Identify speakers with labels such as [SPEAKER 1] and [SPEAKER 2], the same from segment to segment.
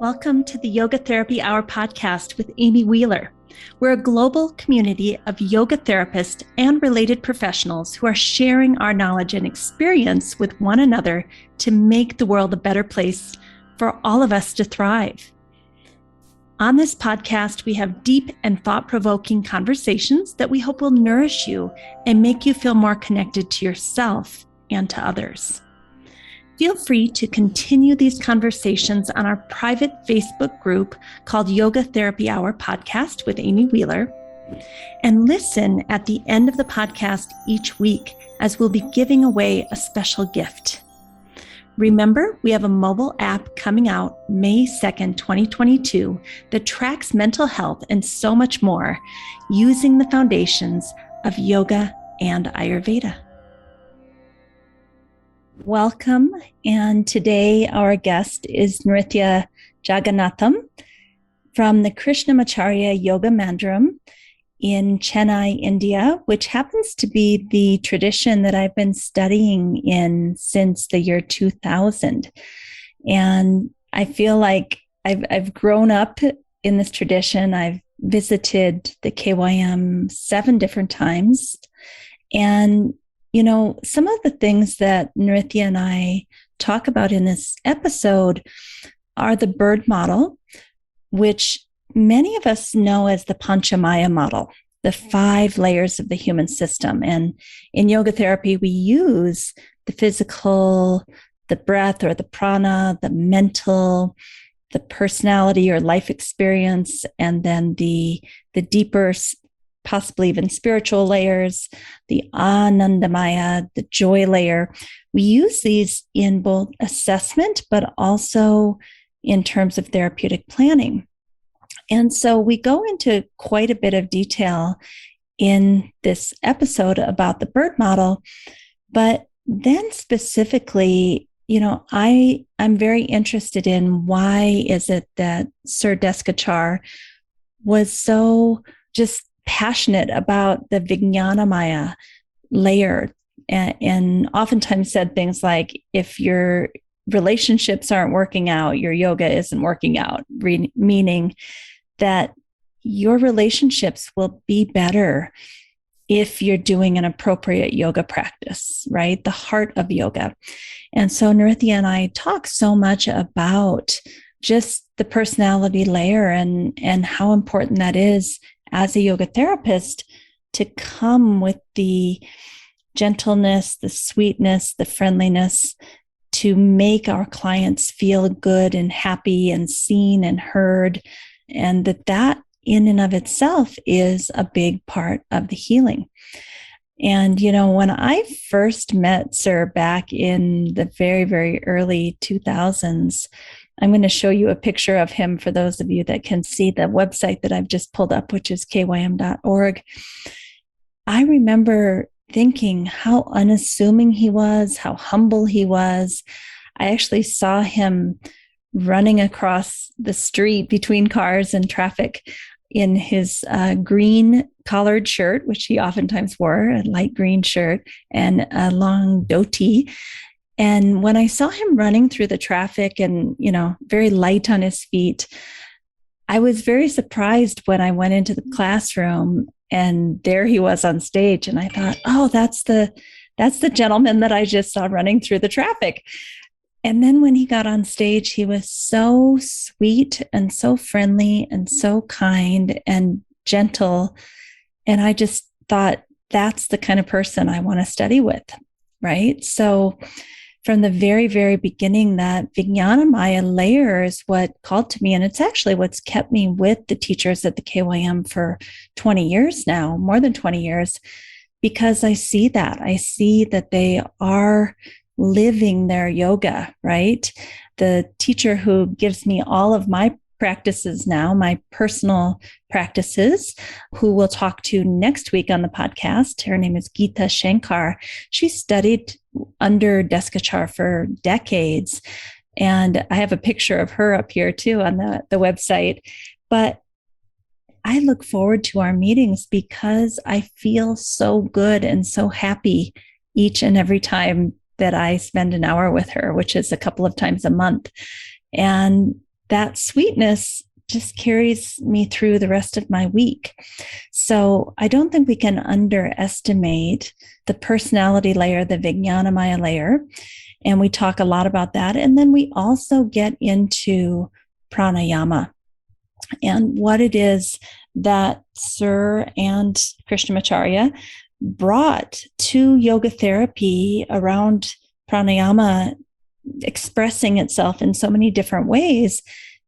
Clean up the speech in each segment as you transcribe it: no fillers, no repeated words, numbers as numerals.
[SPEAKER 1] Welcome to the Yoga Therapy Hour podcast with Amy Wheeler. We're a global community of yoga therapists and related professionals who are sharing our knowledge and experience with one another to make the world a better place for all of us to thrive. On this podcast, we have deep and thought-provoking conversations that we hope will nourish you and make you feel more connected to yourself and to others. Feel free to continue these conversations on our private Facebook group called Yoga Therapy Hour Podcast with Amy Wheeler, and listen at the end of the podcast each week as we'll be giving away a special gift. Remember, we have a mobile app coming out May 2nd, 2022 that tracks mental health and so much more using the foundations of yoga and Ayurveda. Welcome, and today our guest is Nrithya JAGANNATHAN from the Krishnamacharya Yoga Mandiram in Chennai, India, which happens to be the tradition that I've been studying in since the year 2000. And I feel like I've grown up in this tradition. I've visited the KYM 7 different times, and you know, some of the things that Nrithya and I talk about in this episode are the bird model, which many of us know as the Pancha Maya Model, the 5 layers of the human system. And in yoga therapy, we use the physical, the breath or the prana, the mental, the personality or life experience, and then the deeper, possibly even spiritual layers, the Anandamaya, the joy layer. We use these in both assessment, but also in terms of therapeutic planning. And so we go into quite a bit of detail in this episode about the bird model, but then specifically, you know, I'm very interested in why is it that Sir Desikachar was so just passionate about the Vijnanamaya layer, and oftentimes said things like, if your relationships aren't working out, your yoga isn't working out, meaning that your relationships will be better if you're doing an appropriate yoga practice, right? The heart of yoga. And so Nrithya and I talk so much about just the personality layer and how important that is as a yoga therapist to come with the gentleness, the sweetness, the friendliness to make our clients feel good and happy and seen and heard. And that in and of itself is a big part of the healing. And, you know, when I first met Sir back in the very, very early 2000s, I'm going to show you a picture of him for those of you that can see the website that I've just pulled up, which is kym.org. I remember thinking how unassuming he was, how humble he was. I actually saw him running across the street between cars and traffic in his green collared shirt, which he oftentimes wore, a light green shirt, and a long dhoti. And when I saw him running through the traffic and, you know, very light on his feet, I was very surprised when I went into the classroom and there he was on stage. And I thought, oh, that's the gentleman that I just saw running through the traffic. And then when he got on stage, he was so sweet and so friendly and so kind and gentle. And I just thought, that's the kind of person I want to study with, right? So from the very, very beginning, that Vijnanamaya layer is what called to me. And it's actually what's kept me with the teachers at the KYM for 20 years now, more than 20 years, because I see that. I see that they are living their yoga, right? The teacher who gives me all of my practices now, my personal practices, who we'll talk to next week on the podcast. Her name is Gita Shankar. She studied under Desikachar for decades. And I have a picture of her up here too on the website. But I look forward to our meetings because I feel so good and so happy each and every time that I spend an hour with her, which is a couple of times a month. And that sweetness just carries me through the rest of my week. So I don't think we can underestimate the personality layer, the Vijnana Maya layer. And we talk a lot about that. And then we also get into pranayama and what it is that Sir and Krishnamacharya brought to yoga therapy around pranayama expressing itself in so many different ways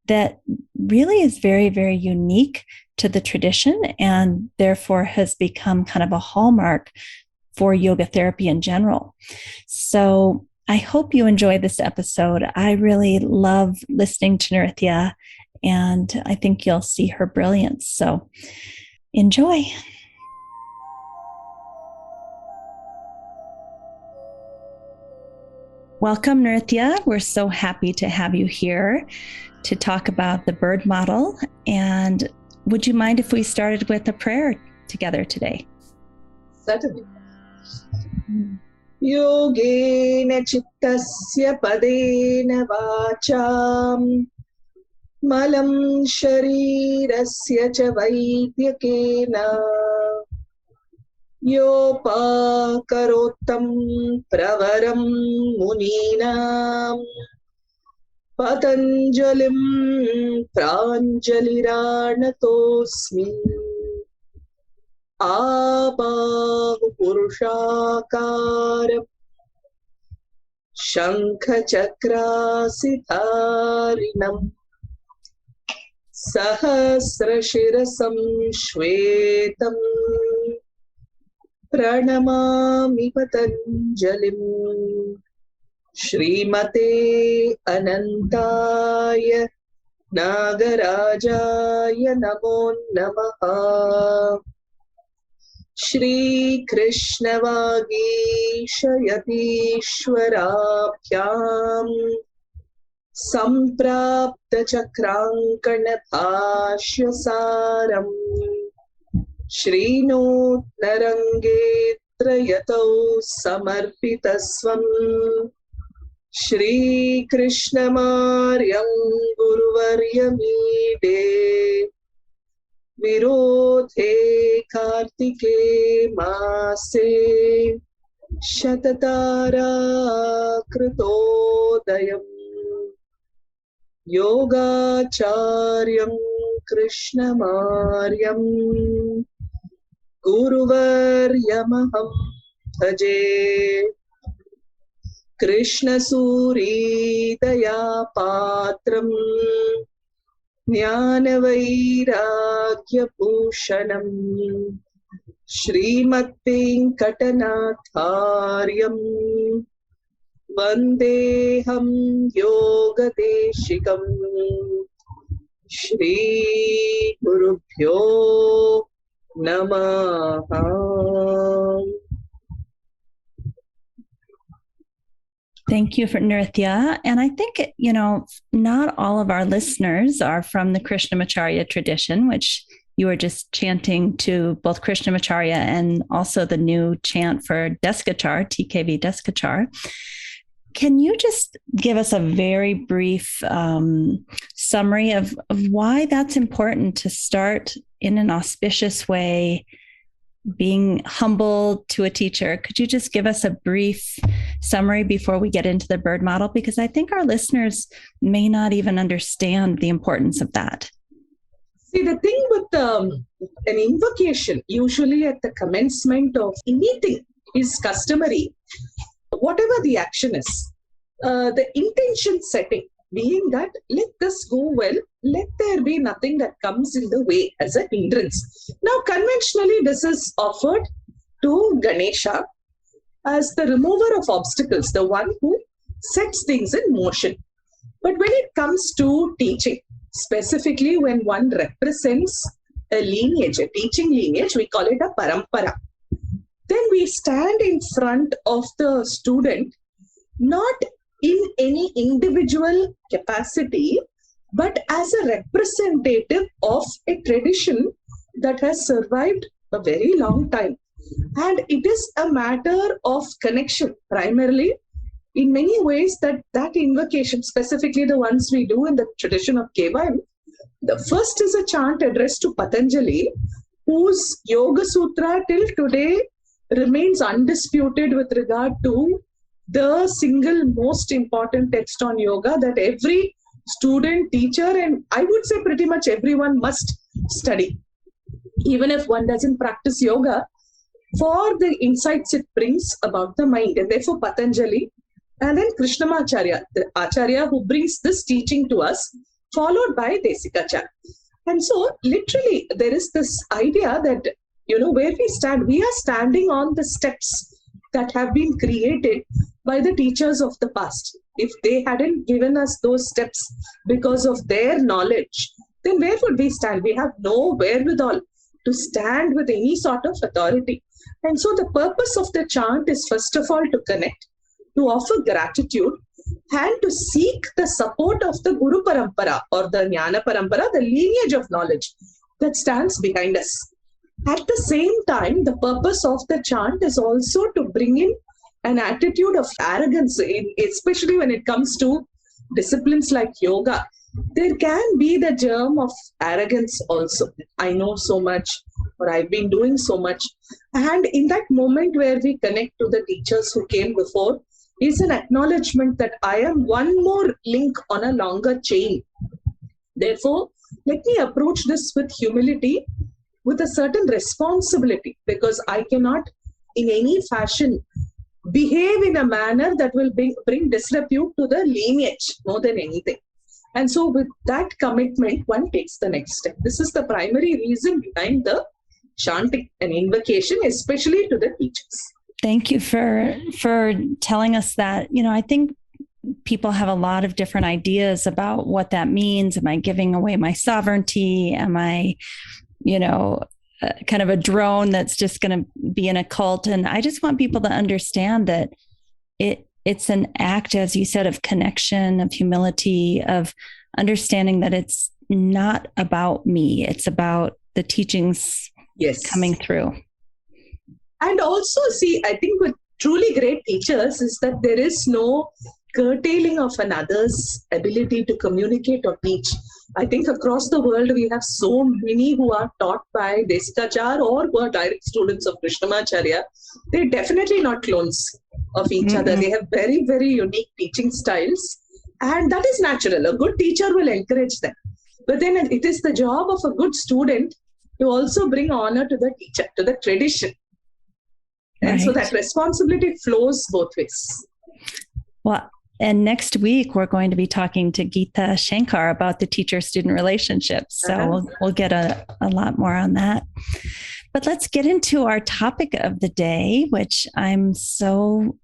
[SPEAKER 1] that really is very, very unique to the tradition and therefore has become kind of a hallmark for yoga therapy in general. So I hope you enjoy this episode. I really love listening to Nrithya, and I think you'll see her brilliance. So enjoy. Welcome, Nrithya. We're so happy to have you here to talk about the bird model. And would you mind if we started with a prayer together today?
[SPEAKER 2] Certainly. Yogena chittasya padena vacham malam sharirasya cha vaidyakena yopakarottam pravaram muninam patanjalim pranjaliranatosmi आबाहु पुरुषाकारं शङ्खचक्रासिधारिणं सहस्रशिरसं श्वेतं प्रणमामि पतञ्जलिं श्रीमते अनन्ताय नागराजाय नमो नमः। श्री कृष्णवागीशयतीश्वराभ्यां संप्राप्त चक्रांकण भाष्यसारं श्रीनूत्नरङ्गेऽत्र यतौ समर्पितस्वं श्रीकृष्णमार्यं गुरुवर्यमीडे विरोधे कार्तिके मासे शतताराकृतोदयम् योगाचार्यं कृष्णमार्यं गुरुवर्यमहं भजे। कृष्णसूरीदयापात्रं ज्ञानवैराग्यभूषणं श्रीमद्वेङ्कटनाथार्यं वन्देऽहं योगदेशिकं। श्रीगुरुभ्यो नमः।
[SPEAKER 1] Thank you for Nrithya. And I think, not all of our listeners are from the Krishnamacharya tradition, which you were just chanting to both Krishnamacharya and also the new chant for Desikachar, TKV Desikachar. Can you just give us a very brief summary of why that's important to start in an auspicious way, being humble to a teacher? Could you just give us a brief summary before we get into the bird model? Because I think our listeners may not even understand the importance of that.
[SPEAKER 2] See, the thing with an invocation, usually at the commencement of anything, is customary. Whatever the action is, the intention setting being that let this go well, let there be nothing that comes in the way as a hindrance. Now, conventionally, this is offered to Ganesha as the remover of obstacles, the one who sets things in motion. But when it comes to teaching, specifically when one represents a lineage, a teaching lineage, we call it a parampara. Then we stand in front of the student, not in any individual capacity, but as a representative of a tradition that has survived a very long time. And it is a matter of connection, primarily in many ways that invocation, specifically the ones we do in the tradition of Keval, the first is a chant addressed to Patanjali, whose Yoga Sutra till today remains undisputed with regard to the single most important text on yoga that every student, teacher, and I would say pretty much everyone must study. Even if one doesn't practice yoga, for the insights it brings about the mind. And therefore Patanjali, and then Krishnamacharya, the Acharya who brings this teaching to us, followed by Desikachar. And so literally there is this idea that, where we stand, we are standing on the steps that have been created by the teachers of the past. If they hadn't given us those steps because of their knowledge, then where would we stand? We have no wherewithal to stand with any sort of authority. And so the purpose of the chant is first of all to connect, to offer gratitude, and to seek the support of the Guru Parampara or the Jnana Parampara, the lineage of knowledge that stands behind us. At the same time, the purpose of the chant is also to bring in an attitude of arrogance, especially when it comes to disciplines like yoga. There can be the germ of arrogance also. I know so much, or I've been doing so much. And in that moment where we connect to the teachers who came before, is an acknowledgement that I am one more link on a longer chain. Therefore, let me approach this with humility, with a certain responsibility, because I cannot in any fashion behave in a manner that will bring disrepute to the lineage more than anything. And so with that commitment, one takes the next step. This is the primary reason behind the chanting and invocation, especially to the teachers.
[SPEAKER 1] Thank you for telling us that. I think people have a lot of different ideas about what that means. Am I giving away my sovereignty? Am I, kind of a drone that's just going to be in a cult? And I just want people to understand that it's an act, as you said, of connection, of humility, of understanding that it's not about me. It's about the teachings coming through.
[SPEAKER 2] And also, I think with truly great teachers is that there is no curtailing of another's ability to communicate or teach. I think across the world, we have so many who are taught by Desikachar or who are direct students of Krishnamacharya. They're definitely not clones of each other. They have very, very unique teaching styles. And that is natural. A good teacher will encourage them. But then it is the job of a good student to also bring honor to the teacher, to the tradition. And so that responsibility flows both ways.
[SPEAKER 1] Well, and next week, we're going to be talking to Gita Shankar about the teacher-student relationships. So we'll get a lot more on that. But let's get into our topic of the day, which I'm so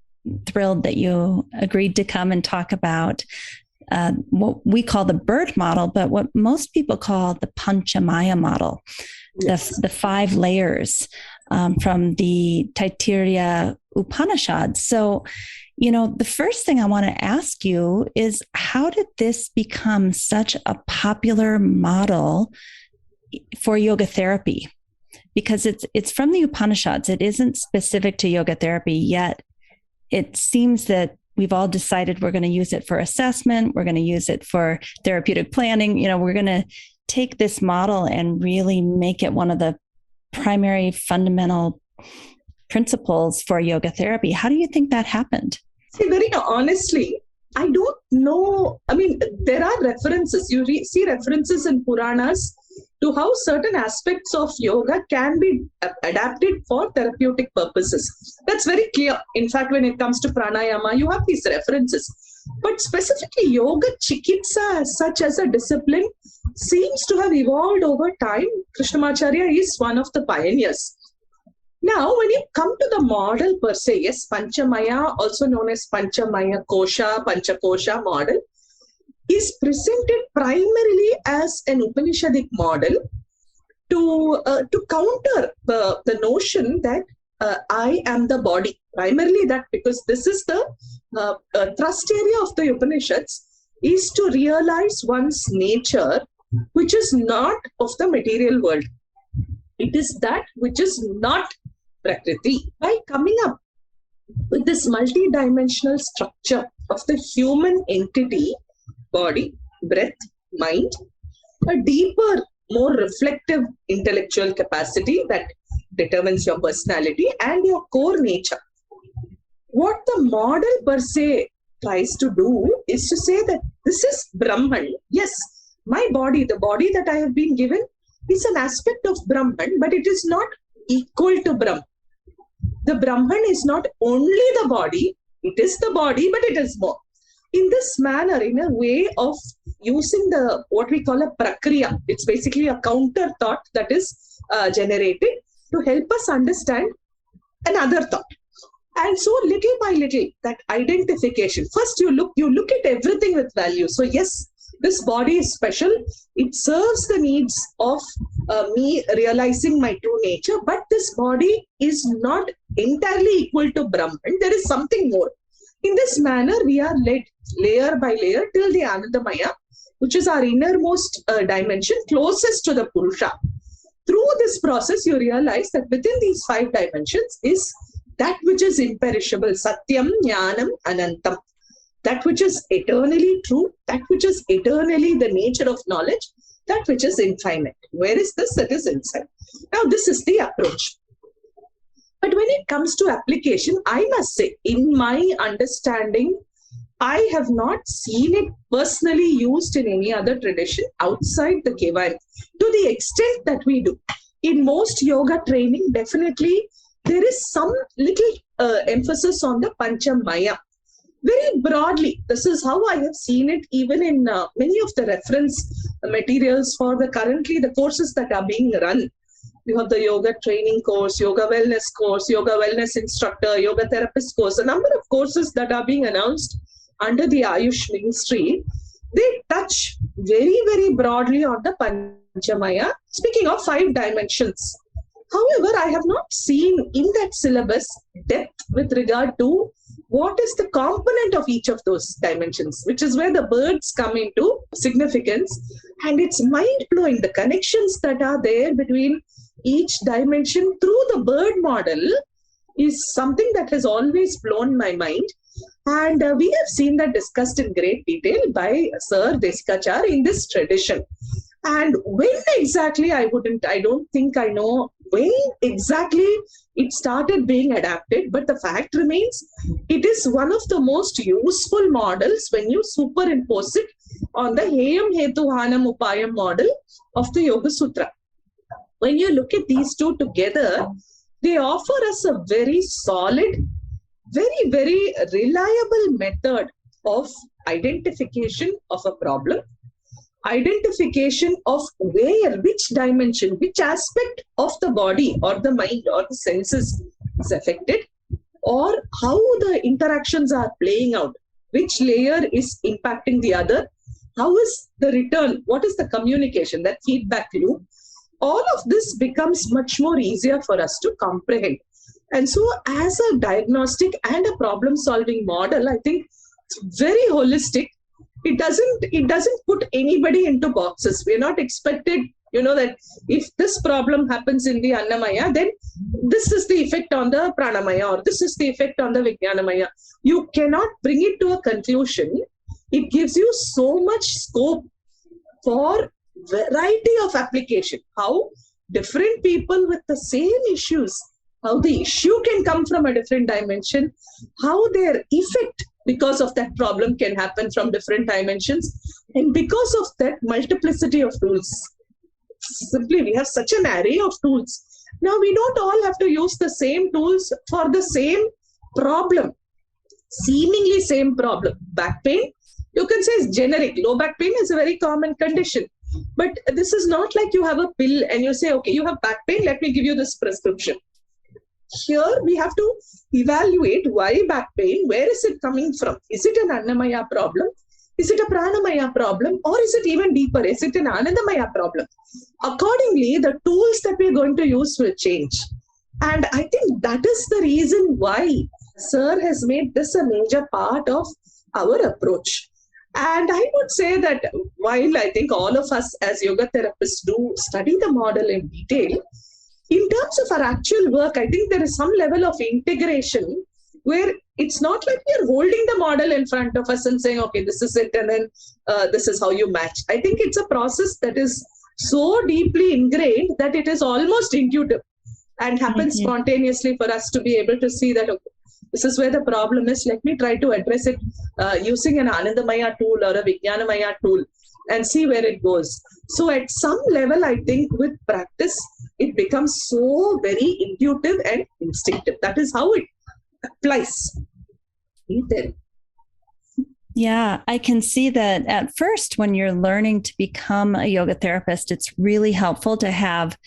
[SPEAKER 1] thrilled that you agreed to come and talk about. What we call the bird model, but what most people call the Pancha Maya model, the 5 layers from the Taittiriya Upanishads. So, the first thing I want to ask you is, how did this become such a popular model for yoga therapy? Because it's from the Upanishads. It isn't specific to yoga therapy, yet it seems that we've all decided we're going to use it for assessment. We're going to use it for therapeutic planning. We're going to take this model and really make it one of the primary fundamental principles for yoga therapy. How do you think that happened?
[SPEAKER 2] See, very honestly, I don't know. I mean, there are references. You see references in Puranas to how certain aspects of yoga can be adapted for therapeutic purposes. That's very clear. In fact, when it comes to Pranayama, you have these references. But specifically, yoga chikitsa as such as a discipline seems to have evolved over time. Krishnamacharya is one of the pioneers. Now, when you come to the model per se, yes, Pancha Maya, also known as Pancha Maya Kosha, Pancha Kosha model, is presented primarily as an Upanishadic model to counter the notion that I am the body. Primarily that, because this is the thrust area of the Upanishads, is to realize one's nature, which is not of the material world. It is that which is not Prakriti. By coming up with this multi-dimensional structure of the human entity, body, breath, mind, a deeper, more reflective intellectual capacity that determines your personality and your core nature. What the model per se tries to do is to say that this is Brahman. Yes, my body, the body that I have been given, is an aspect of Brahman, but it is not equal to Brahman. The Brahman is not only the body, it is the body, but it is more. In this manner, in a way of using the what we call a prakriya, it's basically a counter thought that is generated to help us understand another thought. And so little by little, that identification, first you look at everything with value. So yes, this body is special. It serves the needs of me realizing my true nature, but this body is not entirely equal to Brahman. There is something more. In this manner, we are led layer by layer till the Anandamaya, which is our innermost dimension, closest to the Purusha. Through this process, you realize that within these 5 dimensions is that which is imperishable, Satyam, Jnanam, Anantam. That which is eternally true, that which is eternally the nature of knowledge, that which is infinite. Where is this? That is inside. Now, this is the approach. But when it comes to application, I must say, in my understanding, I have not seen it personally used in any other tradition outside the KVM to the extent that we do. In most yoga training, definitely, there is some little emphasis on the Pancha Maya. Very broadly, this is how I have seen it even in many of the reference materials for currently the courses that are being run. You have the yoga training course, yoga wellness instructor, yoga therapist course, a number of courses that are being announced under the Ayush ministry. They touch very, very broadly on the Pancha Maya, speaking of 5 dimensions. However, I have not seen in that syllabus depth with regard to what is the component of each of those dimensions, which is where the birds come into significance. And it's mind-blowing, the connections that are there between each dimension through the bird model is something that has always blown my mind. And we have seen that discussed in great detail by Sir Desikachar in this tradition. And when exactly, I don't think I know when exactly it started being adapted, but the fact remains, it is one of the most useful models when you superimpose it on the Heyam Hetu Hanam Upayam model of the Yoga Sutra. When you look at these two together, they offer us a very solid, very, very reliable method of identification of a problem, identification of where, which dimension, which aspect of the body or the mind or the senses is affected, or how the interactions are playing out, which layer is impacting the other, how is the return, what is the communication, that feedback loop. All of this becomes much more easier for us to comprehend. And so as a diagnostic and a problem-solving model, I think it's very holistic. It doesn't put anybody into boxes. We're not expected, that if this problem happens in the Annamaya, then this is the effect on the Prana Maya, or this is the effect on the Vijnana Maya. You cannot bring it to a conclusion. It gives you so much scope for variety of application. How different people with the same issues, how the issue can come from a different dimension, how their effect because of that problem can happen from different dimensions, and because of that multiplicity of tools. Simply, we have such an array of tools. Now, we don't all have to use the same tools for the same problem, seemingly same problem. Back pain, you can say is generic. Low back pain is a very common condition. But this is not like you have a pill and you say, okay, you have back pain, let me give you this prescription. Here we have to evaluate why back pain, where is it coming from? Is it an Annamaya problem? Is it a Pranamaya problem? Or is it even deeper? Is it an Anandamaya problem? Accordingly, the tools that we're going to use will change. And I think that is the reason why Sir has made this a major part of our approach. And I would say that while I think all of us as yoga therapists do study the model in detail, in terms of our actual work, I think there is some level of integration where it's not like we're holding the model in front of us and saying, okay, this is it, and then this is how you match. I think it's a process that is so deeply ingrained that it is almost intuitive and happens spontaneously for us to be able to see that, okay, this is where the problem is. Let me try to address it using an Anandamaya tool or a Vijnanamaya tool and see where it goes. So at some level, I think with practice, it becomes so very intuitive and instinctive. That is how it applies.
[SPEAKER 1] Yeah, I can see that at first when you're learning to become a yoga therapist, it's really helpful to have,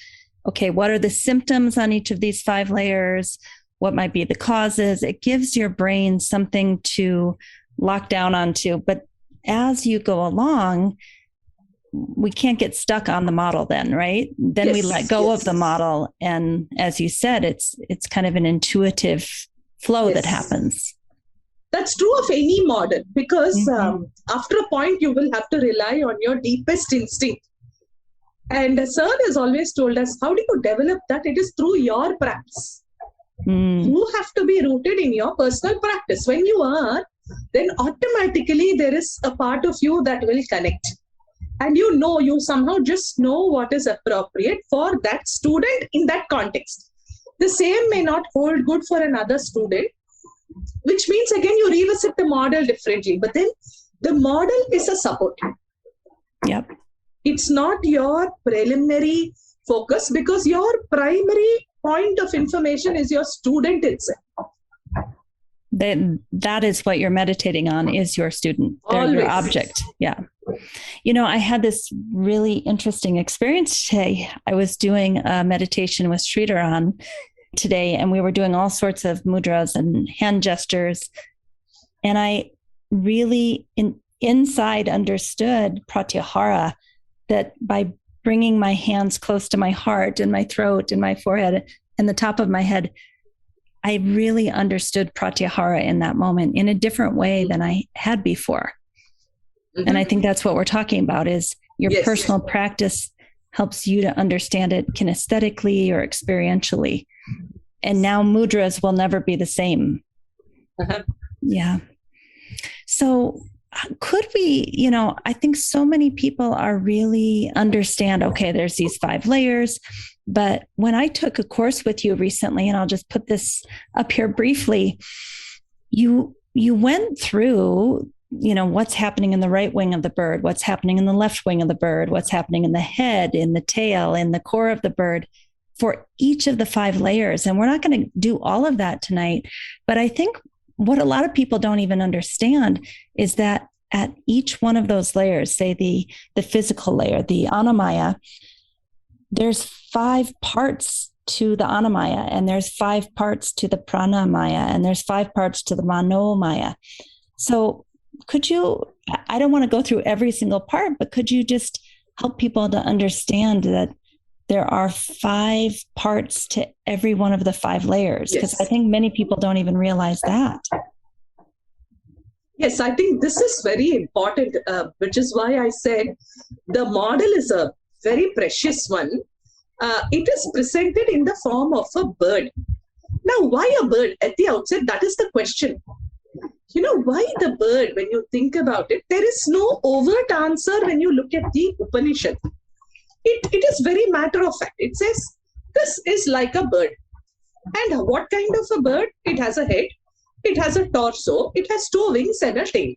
[SPEAKER 1] okay, what are the symptoms on each of these 5 layers? What might be the causes? It gives your brain something to lock down onto. But as you go along, we can't get stuck on the model then, right? Then we let go of the model. And as you said, it's kind of an intuitive flow that happens.
[SPEAKER 2] That's true of any model, because after a point, you will have to rely on your deepest instinct. And Sir has always told us, how do you develop that? It is through your practice. You have to be rooted in your personal practice. When you are, then automatically there is a part of you that will connect. And you somehow just know what is appropriate for that student in that context. The same may not hold good for another student, which means again you revisit the model differently. But then the model is a support.
[SPEAKER 1] Yep.
[SPEAKER 2] It's not your preliminary focus, because your primary point of information is your student itself.
[SPEAKER 1] That is what you're meditating on, is your student. They're your object. Yeah. I had this really interesting experience today. I was doing a meditation with Sridharan today, and we were doing all sorts of mudras and hand gestures. And I really inside understood pratyahara, that by bringing my hands close to my heart and my throat and my forehead and the top of my head, I really understood pratyahara in that moment in a different way than I had before. And I think that's what we're talking about, is your personal practice helps you to understand it kinesthetically or experientially. And now mudras will never be the same. Yeah. So could we, I think so many people are really understand, okay, there's these 5 layers. But when I took a course with you recently, and I'll just put this up here briefly, you went through, what's happening in the right wing of the bird, what's happening in the left wing of the bird, what's happening in the head, in the tail, in the core of the bird, for each of the 5 layers. And we're not going to do all of that tonight. But I think what a lot of people don't even understand is that at each one of those layers, say the physical layer, the Annamaya, there's 5 parts to the Annamaya, and there's 5 parts to the Prana Maya, and there's 5 parts to the Mano Maya. So could you, I don't want to go through every single part, but could you just help people to understand that there are 5 parts to every one of the 5 layers? Because I think many people don't even realize that.
[SPEAKER 2] Yes, I think this is very important, which is why I said the model is a very precious one. It is presented in the form of a bird. Now, why a bird? At the outset, that is the question. Why the bird? When you think about it, there is no overt answer when you look at the Upanishad. It is very matter of fact. It says, this is like a bird. And what kind of a bird? It has a head, it has a torso, it has 2 wings and a tail.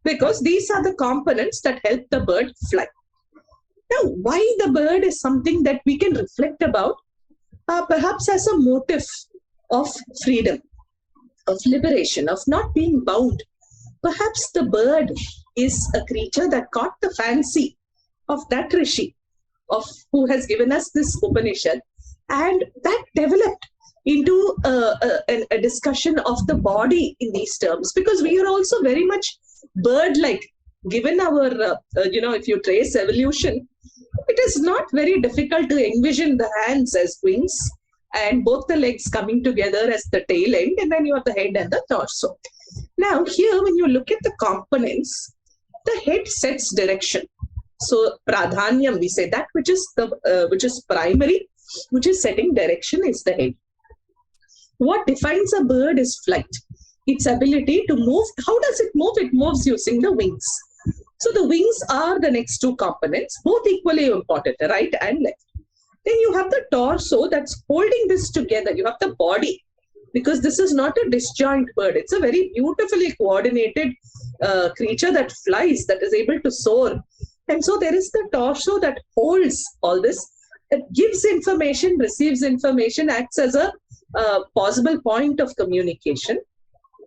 [SPEAKER 2] Because these are the components that help the bird fly. Now, why the bird is something that we can reflect about, perhaps as a motive of freedom, of liberation, of not being bound. Perhaps the bird is a creature that caught the fancy of that rishi, of who has given us this Upanishad, and that developed into a discussion of the body in these terms, because we are also very much bird-like. Given our, if you trace evolution, it is not very difficult to envision the hands as wings and both the legs coming together as the tail end, and then you have the head and the torso. Now here, when you look at the components, the head sets direction. So pradhanyam, we say that which is primary, which is setting direction, is the head. What defines a bird is flight. its ability to move. How does it move? It moves using the wings. So the wings are the next two components, both equally important, right and left. Then you have the torso that's holding this together. You have the body, because this is not a disjoint bird. It's a very beautifully coordinated creature that flies, that is able to soar. And so there is the torso that holds all this. It gives information, receives information, acts as a possible point of communication.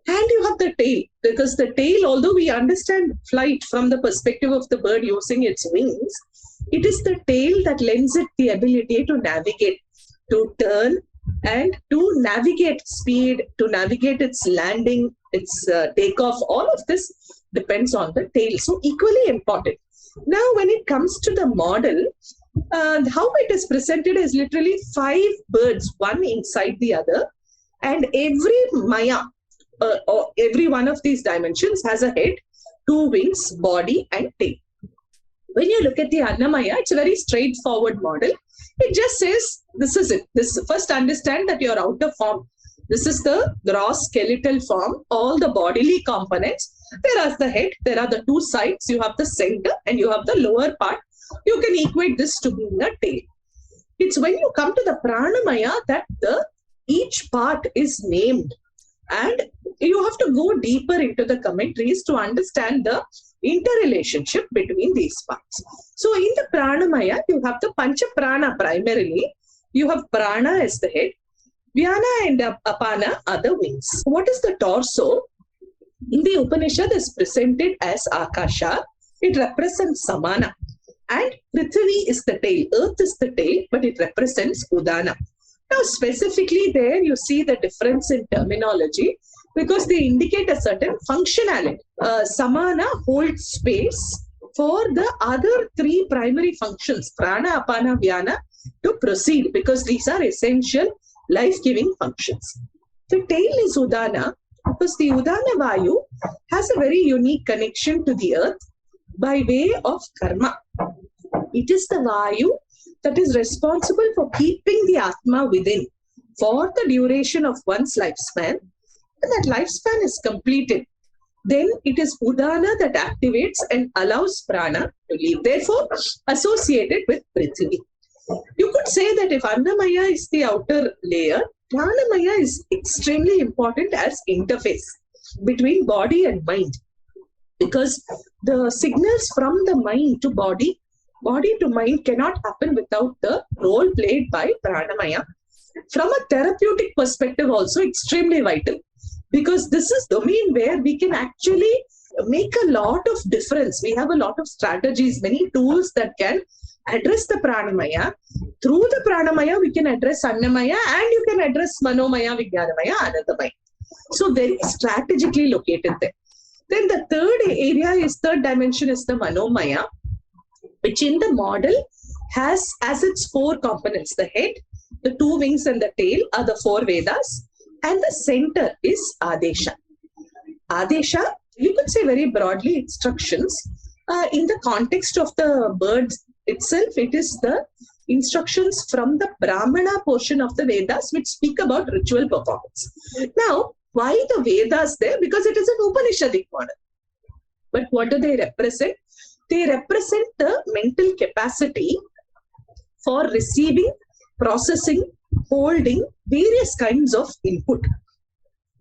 [SPEAKER 2] And you have the tail, because the tail, although we understand flight from the perspective of the bird using its wings, it is the tail that lends it the ability to navigate, to turn, and to navigate speed, to navigate its landing, its takeoff. All of this depends on the tail. So equally important. Now, when it comes to the model, how it is presented is literally 5 birds, one inside the other, and every Maya, or every one of these dimensions has a head, 2 wings, body, and tail. When you look at the Annamaya, it's a very straightforward model. It just says, this is it. This first understand that your outer form. This is the gross skeletal form, all the bodily components. There is the head, there are the 2 sides, you have the center, and you have the lower part. You can equate this to being a tail. It's when you come to the Prana Maya that each part is named. And you have to go deeper into the commentaries to understand the interrelationship between these parts. So in the Prana Maya, you have the Pancha Prana primarily. You have Prana as the head. Vyana and Apana are the wings. What is the torso? In the Upanishad is presented as Akasha. It represents Samana. And Prithvi is the tail. Earth is the tail, but it represents Udana. Now, specifically there, you see the difference in terminology because they indicate a certain functionality. Samana holds space for the other 3 primary functions, Prana, Apana, Vyana, to proceed because these are essential life-giving functions. The tail is Udana because the Udana Vayu has a very unique connection to the earth by way of karma. It is the Vayu that is responsible for keeping the Atma within for the duration of one's lifespan. And that lifespan is completed. Then it is Udana that activates and allows Prana to leave. Therefore, associated with Prithvi. You could say that if Annamaya is the outer layer, Pranamaya is extremely important as interface between body and mind. Because the signals from the mind to body to mind cannot happen without the role played by Pranamaya. From a therapeutic perspective also extremely vital because this is domain where we can actually make a lot of difference. We have a lot of strategies, many tools that can address the Pranamaya. Through the Pranamaya, we can address Annamaya and you can address Manomaya, Vijnanamaya, Anandamaya. So very strategically located there. Then the third dimension is the Manomaya, which in the model has as its 4 components. The head, the 2 wings and the tail are the 4 Vedas. And the center is Adesha. Adesha, you could say very broadly instructions. In the context of the birds itself, it is the instructions from the Brahmana portion of the Vedas which speak about ritual performance. Now, why the Vedas there? Because it is an Upanishadic model. But what do they represent? They represent the mental capacity for receiving, processing, holding various kinds of input.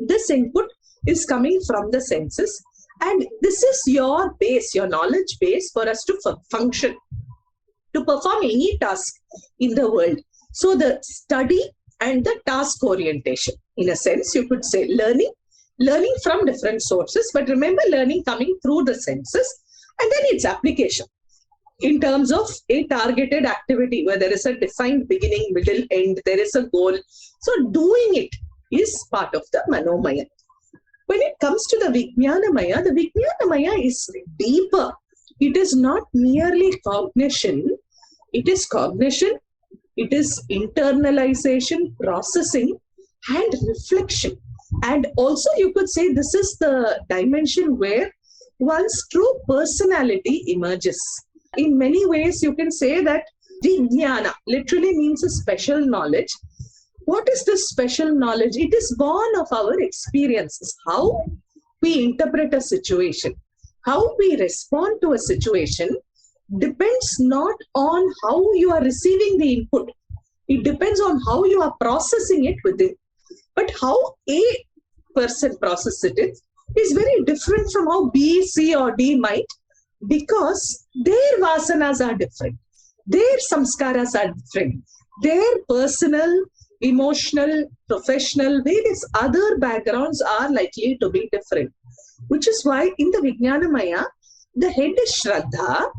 [SPEAKER 2] This input is coming from the senses and this is your base, your knowledge base for us to function, to perform any task in the world. So the study and the task orientation, in a sense, you could say learning from different sources, but remember learning coming through the senses and then its application in terms of a targeted activity where there is a defined beginning, middle, end, there is a goal. So doing it is part of the Manomaya. When it comes to the Vijnanamaya, the Vijnanamaya is deeper. It is not merely cognition. It is cognition, it is internalization, processing, and reflection. And also you could say this is the dimension where one's true personality emerges. In many ways, you can say that Vijnana literally means a special knowledge. What is this special knowledge? It is born of our experiences, how we interpret a situation, how we respond to a situation depends not on how you are receiving the input. It depends on how you are processing it within. But how a person processes it is very different from how B, C, or D might, because their vasanas are different. Their samskaras are different. Their personal, emotional, professional, various other backgrounds are likely to be different. Which is why in the Vijnanamaya, the head is Shraddha.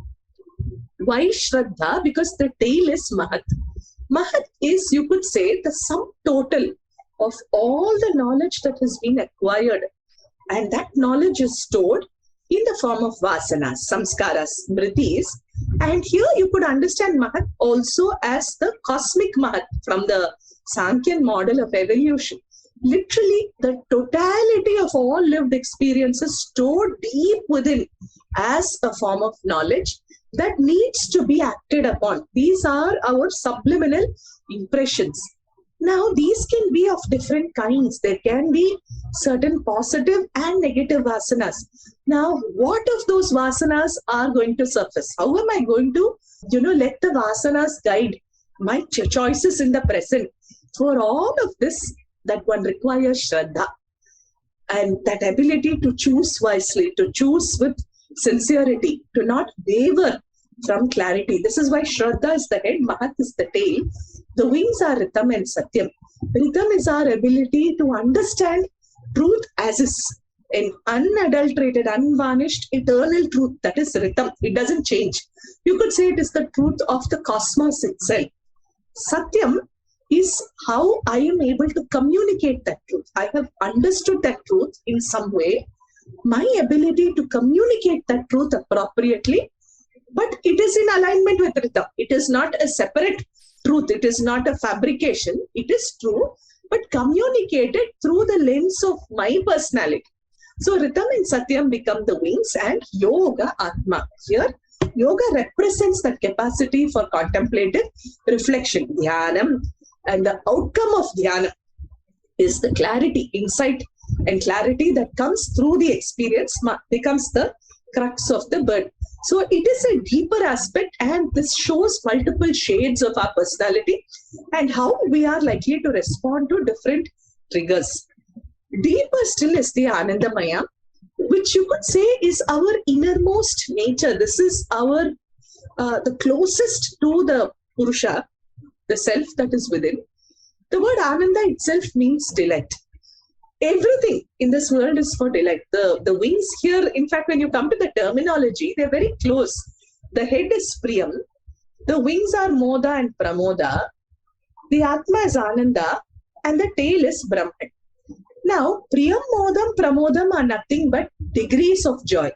[SPEAKER 2] Why Shraddha? Because the tail is Mahat. Mahat is, you could say, the sum total of all the knowledge that has been acquired. And that knowledge is stored in the form of vasanas, samskaras, smritis. And here you could understand Mahat also as the cosmic Mahat from the Sankhyan model of evolution. Literally, the totality of all lived experiences stored deep within as a form of knowledge that needs to be acted upon. These are our subliminal impressions. Now, these can be of different kinds. There can be certain positive and negative vasanas. Now, what of those vasanas are going to surface? How am I going to, let the vasanas guide my choices in the present? For all of this, that one requires Shraddha. And that ability to choose wisely, to choose with sincerity, to not waver from clarity. This is why Shraddha is the head, Mahat is the tail. The wings are Ritham and Satyam. Ritham is our ability to understand truth as is, an unadulterated, unvarnished, eternal truth. That is Ritham. It doesn't change. You could say it is the truth of the cosmos itself. Satyam is how I am able to communicate that truth. I have understood that truth in some way. My ability to communicate that truth appropriately, but it is in alignment with Ritham. It is not a separate truth. It is not a fabrication. It is true, but communicated through the lens of my personality. So Ritham and Satyam become the wings, and Yoga, Atma. Here, Yoga represents that capacity for contemplative reflection, Dhyanam, and the outcome of Dhyana is the clarity, insight, and clarity that comes through the experience becomes the crux of the bird. So it is a deeper aspect, and this shows multiple shades of our personality and how we are likely to respond to different triggers. Deeper still is the Anandamaya, which you could say is our innermost nature. This is our the closest to the Purusha, the self that is within. The word Ananda itself means delight. Everything in this world is for delight. The wings here, in fact, when you come to the terminology, they're very close. The head is Priyam, the wings are Moda and Pramoda, the Atma is Ananda, and the tail is Brahman. Now, Priyam, Modam, Pramodam are nothing but degrees of joy,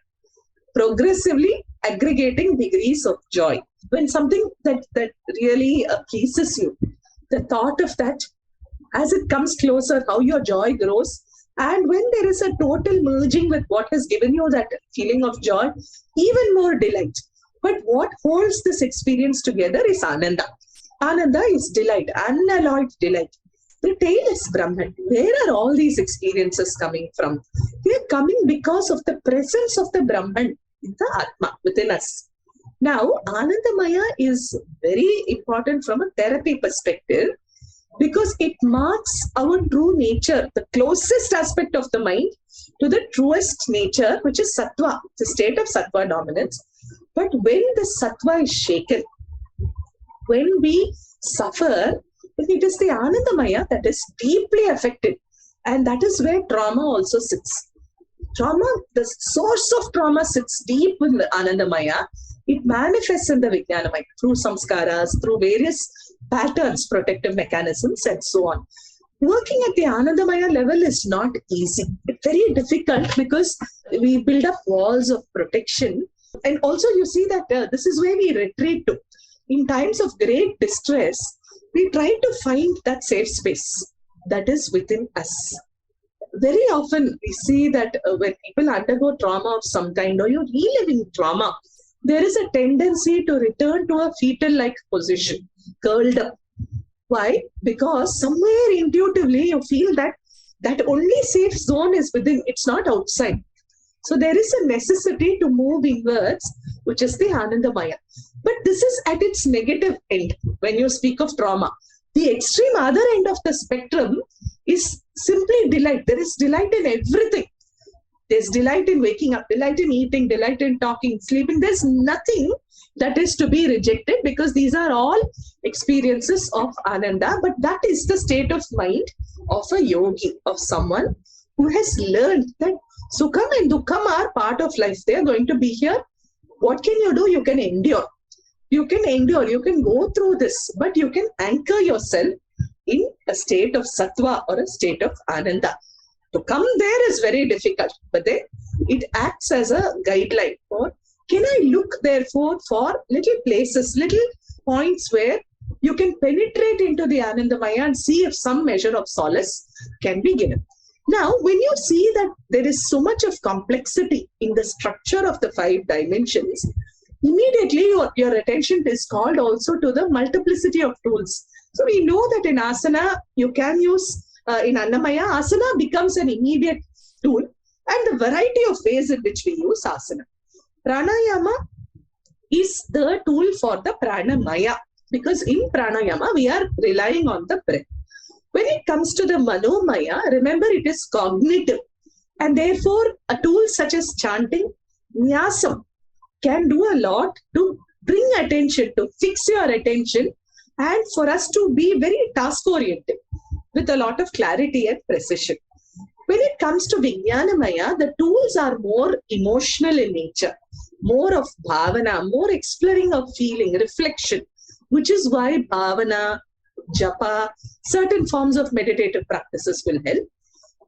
[SPEAKER 2] progressively aggregating degrees of joy. When something that really pleases you, the thought of that, as it comes closer, how your joy grows. And when there is a total merging with what has given you that feeling of joy, even more delight. But what holds this experience together is Ananda. Ananda is delight, unalloyed delight. The tail is Brahman. Where are all these experiences coming from? They are coming because of the presence of the Brahman in the Atma within us. Now, Anandamaya is very important from a therapy perspective because it marks our true nature, the closest aspect of the mind to the truest nature, which is Sattva, the state of Sattva dominance. But when the Sattva is shaken, when we suffer, it is the Anandamaya that is deeply affected. And that is where trauma also sits. Trauma, the source of trauma sits deep in the Anandamaya. It manifests in the Vijnanamaya through samskaras, through various patterns, protective mechanisms, and so on. Working at the Anandamaya level is not easy. It's very difficult because we build up walls of protection. And also you see that this is where we retreat to. In times of great distress, we try to find that safe space that is within us. Very often we see that when people undergo trauma of some kind or you're reliving trauma, there is a tendency to return to a fetal-like position, curled up. Why? Because somewhere intuitively you feel that that only safe zone is within, it's not outside. So there is a necessity to move inwards, which is the Anandamaya. But this is at its negative end when you speak of trauma. The extreme other end of the spectrum is simply delight. There is delight in everything. There's delight in waking up, delight in eating, delight in talking, sleeping. There's nothing that is to be rejected because these are all experiences of Ananda. But that is the state of mind of a yogi, of someone who has learned that Sukham and Dukkham are part of life. They are going to be here. What can you do? You can endure. You can endure. You can go through this, but you can anchor yourself in a state of Sattva or a state of Ananda. To come there is very difficult, but then it acts as a guideline for, can I look therefore for little places, little points where you can penetrate into the Anandamaya and see if some measure of solace can be given. Now, when you see that there is so much of complexity in the structure of the 5 dimensions, immediately your attention is called also to the multiplicity of tools. So we know that in asana, you can use, in Annamaya, asana becomes an immediate tool, and the variety of ways in which we use asana. Pranayama is the tool for the Prana Maya, because in Pranayama, we are relying on the breath. When it comes to the Manomaya, remember it is cognitive, and therefore a tool such as chanting, Nyasam, can do a lot to bring attention, to fix your attention, and for us to be very task-oriented with a lot of clarity and precision. When it comes to Vijnanamaya, the tools are more emotional in nature, more of bhavana, more exploring of feeling, reflection, which is why bhavana, japa, certain forms of meditative practices will help.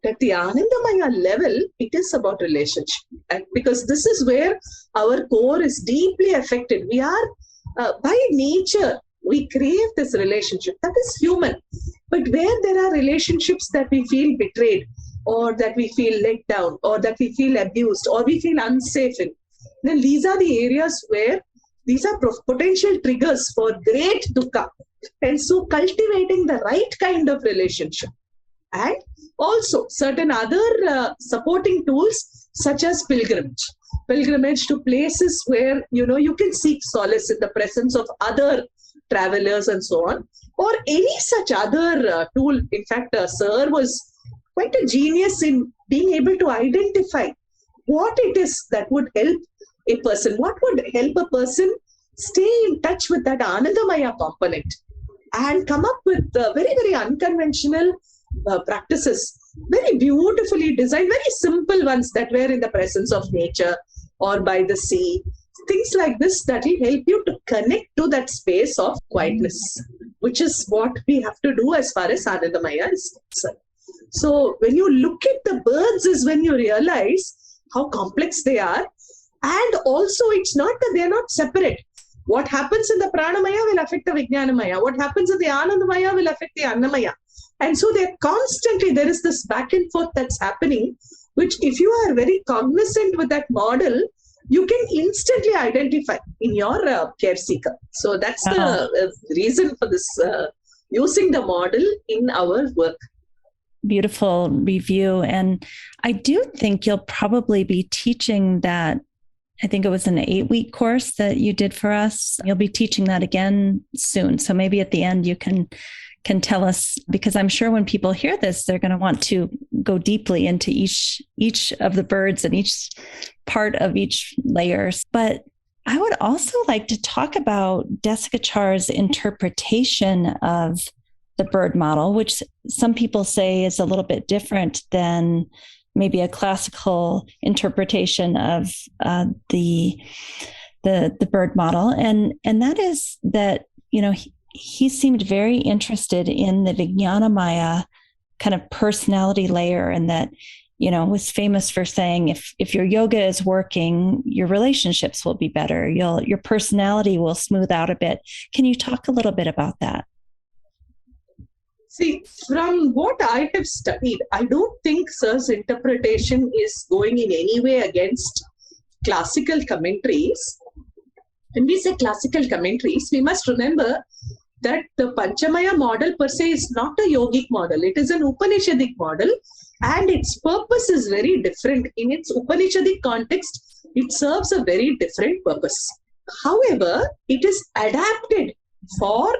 [SPEAKER 2] At the Anandamaya level, it is about relationship. And because this is where our core is deeply affected. We are, by nature, we crave this relationship. That is human. But where there are relationships that we feel betrayed, or that we feel let down, or that we feel abused, or we feel unsafe in, then these are the areas where these are potential triggers for great dukkha. And so cultivating the right kind of relationship, and also certain other supporting tools such as pilgrimage to places where you can seek solace in the presence of other travelers and so on, or any such other tool. In fact, Sir was quite a genius in being able to identify what it is that would help a person, what would help a person stay in touch with that Anandamaya component, and come up with very, very unconventional practices, very beautifully designed, very simple ones that were in the presence of nature or by the sea. Things like this that will help you to connect to that space of quietness, which is what we have to do as far as Anandamaya is concerned. So when you look at the birds is when you realize how complex they are. And also it's not that they're not separate. What happens in the Pranamaya will affect the Vijnanamaya. What happens in the Anandamaya will affect the Annamaya. And so they're constantly, there is this back and forth that's happening, which if you are very cognizant with that model, you can instantly identify in your care seeker. So that's the reason for this, using the model in our work.
[SPEAKER 1] Beautiful review. And I do think you'll probably be teaching that. I think it was an 8-week course that you did for us. You'll be teaching that again soon. So maybe at the end you can tell us, because I'm sure when people hear this, they're going to want to go deeply into each of the birds and each part of each layers. But I would also like to talk about Desikachar's interpretation of the bird model, which some people say is a little bit different than maybe a classical interpretation of the bird model, and that is that he seemed very interested in the Vijnanamaya kind of personality layer, and that was famous for saying if your yoga is working, your relationships will be better, your personality will smooth out a bit. Can you talk a little bit about that?
[SPEAKER 2] See, from what I have studied, I don't think Sir's interpretation is going in any way against classical commentaries. When we say classical commentaries, we must remember that the Pancha Maya model per se is not a yogic model. It is an Upanishadic model, and its purpose is very different. In its Upanishadic context, it serves a very different purpose. However, it is adapted for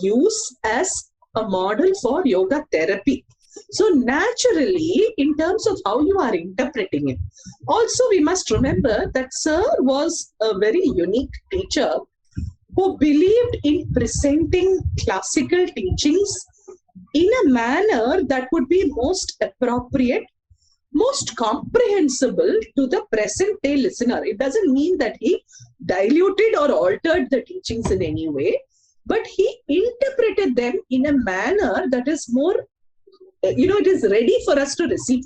[SPEAKER 2] use as a model for yoga therapy. So naturally, in terms of how you are interpreting it, also we must remember that Sir was a very unique teacher who believed in presenting classical teachings in a manner that would be most appropriate, most comprehensible to the present day listener. It doesn't mean that he diluted or altered the teachings in any way, but he interpreted them in a manner that is more, it is ready for us to receive,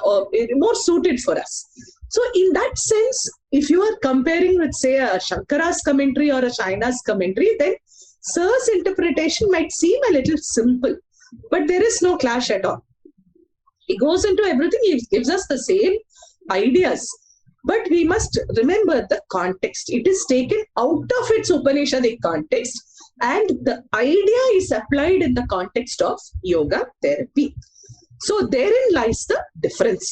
[SPEAKER 2] or more suited for us. So in that sense, if you are comparing with, say, a Shankara's commentary or a Shaina's commentary, then Sir's interpretation might seem a little simple, but there is no clash at all. He goes into everything, he gives us the same ideas. But we must remember the context. It is taken out of its Upanishadic context, and the idea is applied in the context of yoga therapy. So therein lies the difference.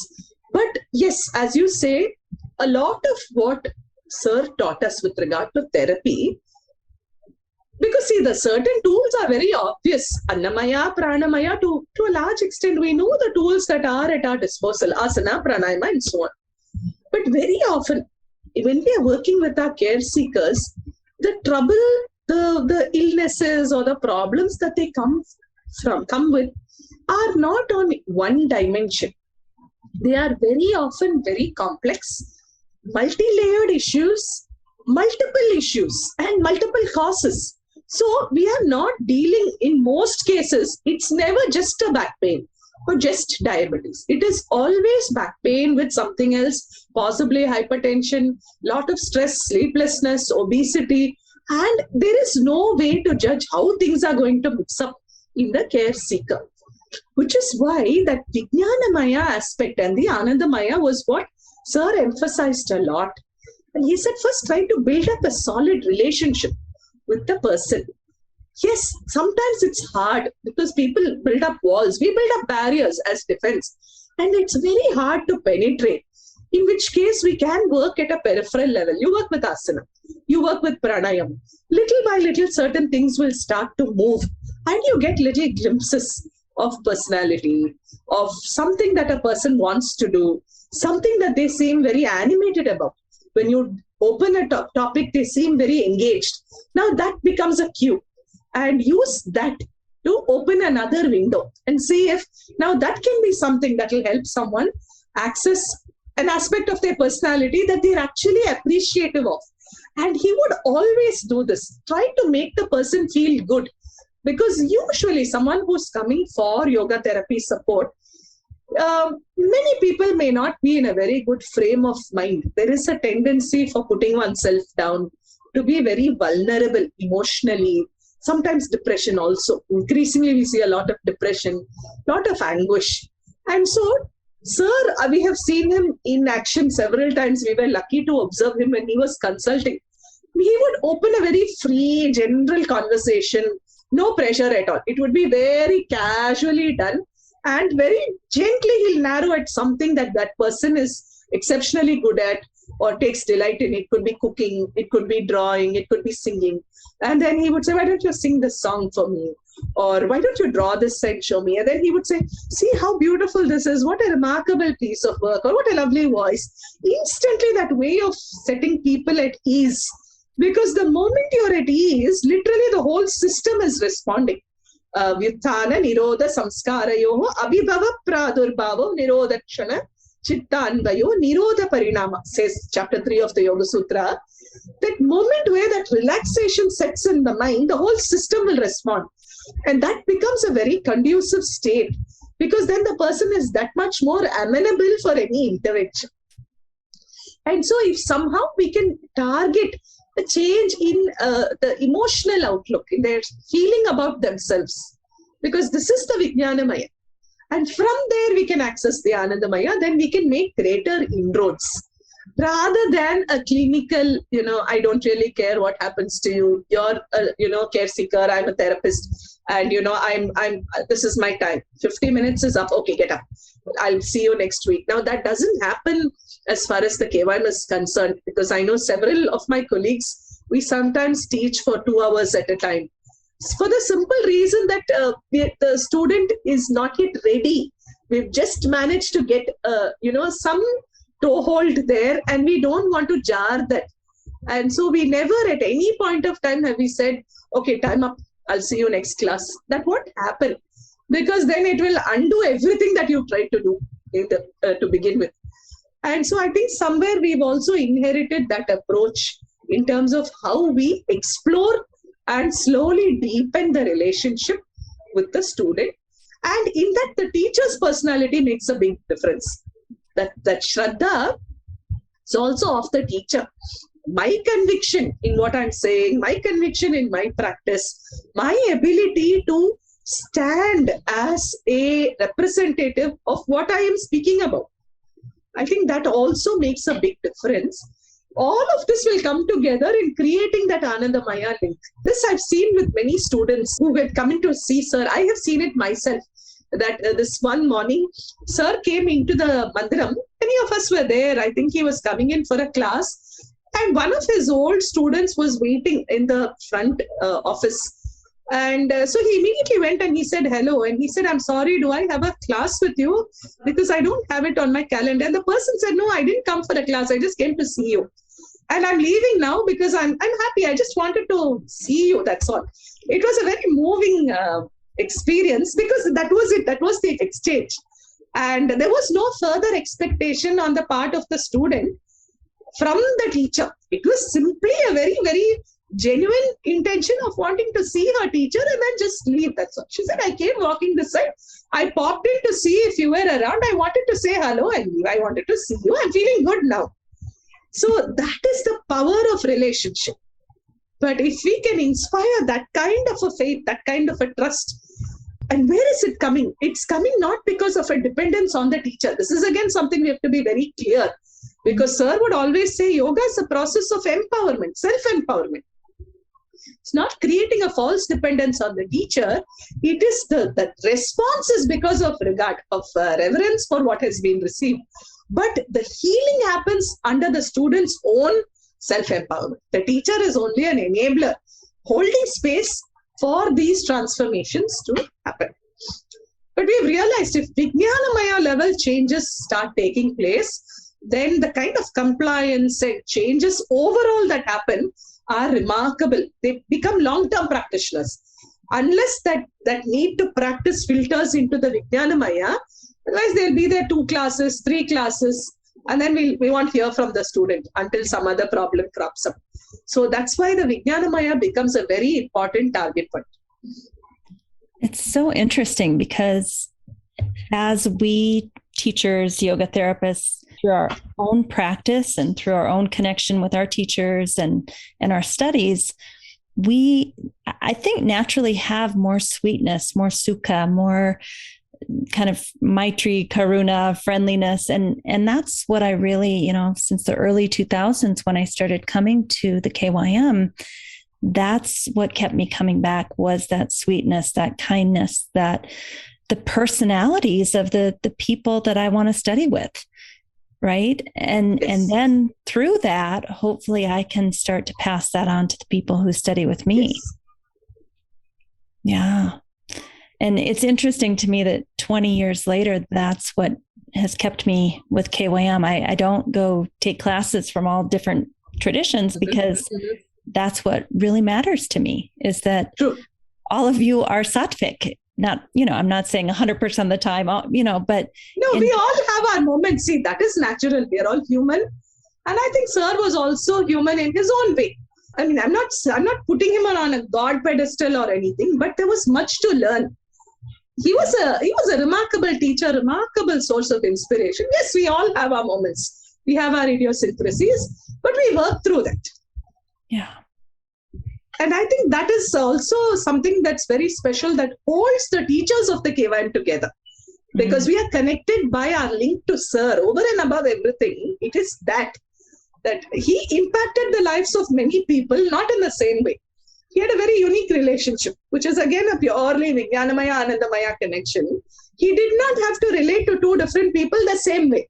[SPEAKER 2] But yes, as you say, a lot of what Sir taught us with regard to therapy, because see, the certain tools are very obvious. Annamaya, Pranamaya, to a large extent, we know the tools that are at our disposal, asana, pranayama, and so on. But very often, when we are working with our care seekers, the trouble, the illnesses or the problems that they come with are not on one dimension. They are very often very complex, multi-layered issues, multiple issues, and multiple causes. So we are not dealing, in most cases, it's never just a back pain or just diabetes. It is always back pain with something else, possibly hypertension, lot of stress, sleeplessness, obesity, and there is no way to judge how things are going to mix up in the care seeker. Which is why that Vijnanamaya aspect and the Anandamaya was what Sir emphasized a lot. And he said, first try to build up a solid relationship with the person. Yes, sometimes it's hard because people build up walls. We build up barriers as defense. And it's very hard to penetrate. In which case we can work at a peripheral level. You work with asana. You work with pranayama. Little by little, certain things will start to move. And you get little glimpses of personality, of something that a person wants to do, something that they seem very animated about. When you open a topic, they seem very engaged. Now that becomes a cue, and use that to open another window and see if now that can be something that will help someone access an aspect of their personality that they're actually appreciative of. And he would always do this, try to make the person feel good. Because usually someone who's coming for yoga therapy support, many people may not be in a very good frame of mind. There is a tendency for putting oneself down, to be very vulnerable emotionally, sometimes depression also. Increasingly, we see a lot of depression, lot of anguish. And so, Sir, we have seen him in action several times. We were lucky to observe him when he was consulting. He would open a very free, general conversation, no pressure at all. It would be very casually done, and very gently he'll narrow at something that that person is exceptionally good at or takes delight in. It could be cooking, it could be drawing, it could be singing. And then he would say, why don't you sing this song for me? Or why don't you draw this and show me? And then he would say, see how beautiful this is. What a remarkable piece of work, or what a lovely voice. Instantly that way of setting people at ease. Because the moment you're at ease, literally the whole system is responding. Vyuthana nirodha samskarayo abhibhava pradurbhava nirodakshana chittanvayo nirodha parinama, says chapter 3 of the Yoga Sutra. That moment where that relaxation sets in the mind, the whole system will respond. And that becomes a very conducive state, because then the person is that much more amenable for any intervention. And so if somehow we can target a change in the emotional outlook, in their feeling about themselves, because this is the Vijnanamaya. And from there we can access the Anandamaya, then we can make greater inroads. rather than a clinical, I don't really care what happens to you. You're a, care seeker. I'm a therapist. And, this is my time. 50 minutes is up. Okay, get up. I'll see you next week. Now, that doesn't happen as far as the KYM is concerned, because I know several of my colleagues, we sometimes teach for 2 hours at a time. For the simple reason that the student is not yet ready. We've just managed to get, some toehold there, and we don't want to jar that. And so we never at any point of time have we said, okay, time up, I'll see you next class. That won't happen, because then it will undo everything that you tried to do to begin with. And so I think somewhere we've also inherited that approach in terms of how we explore and slowly deepen the relationship with the student. And in that, the teacher's personality makes a big difference. That Shraddha is also of the teacher. My conviction in what I'm saying, my conviction in my practice, my ability to stand as a representative of what I am speaking about, I think that also makes a big difference. All of this will come together in creating that Anandamaya link. This I've seen with many students who had come in to see Sir. I have seen it myself, that this one morning, Sir came into the mandiram. Many of us were there. I think he was coming in for a class. And one of his old students was waiting in the front office. And so he immediately went and he said, hello. And he said, I'm sorry, do I have a class with you? Because I don't have it on my calendar. And the person said, no, I didn't come for a class. I just came to see you. And I'm leaving now because I'm happy. I just wanted to see you. That's all. It was a very moving experience, because that was it. That was the exchange. And there was no further expectation on the part of the student from the teacher. It was simply a very, very genuine intention of wanting to see her teacher and then just leave. That's all. She said, I came walking this side. I popped in to see if you were around. I wanted to say hello and leave. I wanted to see you. I'm feeling good now. So that is the power of relationship. But if we can inspire that kind of a faith, that kind of a trust, and where is it coming? It's coming not because of a dependence on the teacher. This is again something we have to be very clear, because Sir would always say yoga is a process of empowerment, self-empowerment. It's not creating a false dependence on the teacher. It is the response is because of regard, of reverence for what has been received. But the healing happens under the student's own self-empowerment. The teacher is only an enabler, holding space for these transformations to happen. But we've realized if Vijnanamaya level changes start taking place, then the kind of compliance and changes overall that happen are remarkable. They become long-term practitioners. Unless that need to practice filters into the Vijnanamaya, otherwise they'll be there 2 classes, 3 classes, and then we won't hear from the student until some other problem crops up. So that's why the Vijnanamaya becomes a very important target point.
[SPEAKER 1] It's so interesting, because as we teachers, yoga therapists, through our own practice and through our own connection with our teachers and our studies, we, I think, naturally have more sweetness, more sukha, more kind of maitri, karuna, friendliness. And that's what I really, since the early 2000s, when I started coming to the KYM, that's what kept me coming back, was that sweetness, that kindness, that the personalities of the people that I want to study with. Right. And then through that, hopefully I can start to pass that on to the people who study with me. Yes. Yeah. And it's interesting to me that 20 years later, that's what has kept me with KYM. I don't go take classes from all different traditions, because that's what really matters to me, is that all of you are sattvic. Not, I'm not saying 100% of the time, but. No,
[SPEAKER 2] we all have our moments. See, that is natural. We are all human. And I think Sir was also human in his own way. I mean, I'm not putting him on a God pedestal or anything, but there was much to learn. He was a remarkable teacher, remarkable source of inspiration. Yes, we all have our moments. We have our idiosyncrasies, but we work through that.
[SPEAKER 1] Yeah.
[SPEAKER 2] And I think that is also something that's very special, that holds the teachers of the KYM together. Because we are connected by our link to Sir over and above everything. It is that. that he impacted the lives of many people, not in the same way. He had a very unique relationship, which is again a purely Vijnanamaya, Anandamaya connection. He did not have to relate to two different people the same way.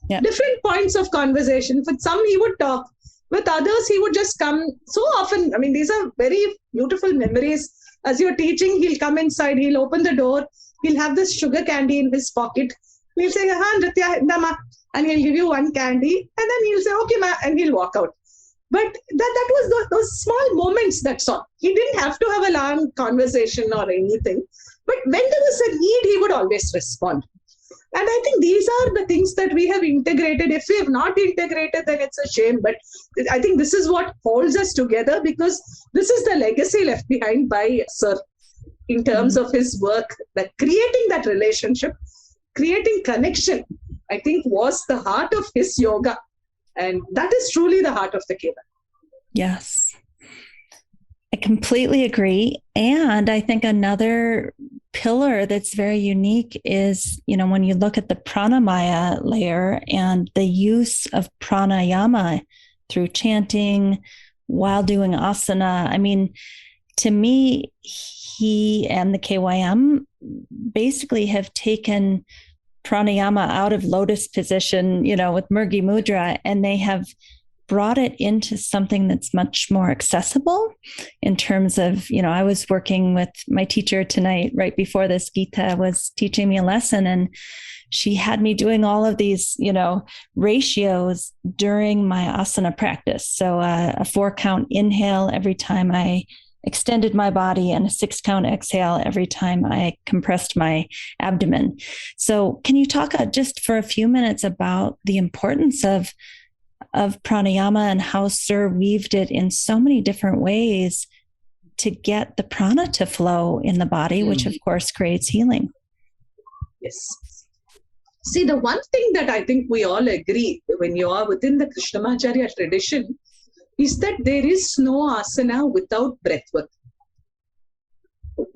[SPEAKER 2] Yeah. Different points of conversation. With some, he would talk. With others, he would just come. So often, I mean, these are very beautiful memories. As you're teaching, he'll come inside, he'll open the door, he'll have this sugar candy in his pocket. He'll say, Nrithya, ma, and he'll give you one candy, and then he'll say, okay, ma, and he'll walk out. But that was those small moments, that's all. He didn't have to have a long conversation or anything. But when there was a need, he would always respond. And I think these are the things that we have integrated. If we have not integrated, then it's a shame. But I think this is what holds us together, because this is the legacy left behind by Sir in terms of his work, that creating that relationship, creating connection, I think was the heart of his yoga. And that is truly the heart of the Keva.
[SPEAKER 1] Yes, I completely agree. And I think another pillar that's very unique is, when you look at the Prana Maya layer and the use of pranayama through chanting while doing asana. I mean, to me, he and the KYM basically have taken pranayama out of lotus position, with Murgi Mudra, and they have brought it into something that's much more accessible in terms of, I was working with my teacher tonight, right before this. Gita was teaching me a lesson, and she had me doing all of these, ratios during my asana practice. So a 4-count inhale every time I extended my body, and a 6-count exhale every time I compressed my abdomen. So can you talk just for a few minutes about the importance of pranayama and how Sir weaved it in so many different ways to get the prana to flow in the body, which of course creates healing?
[SPEAKER 2] Yes. See, the one thing that I think we all agree when you are within the Krishnamacharya tradition is that there is no asana without breath work.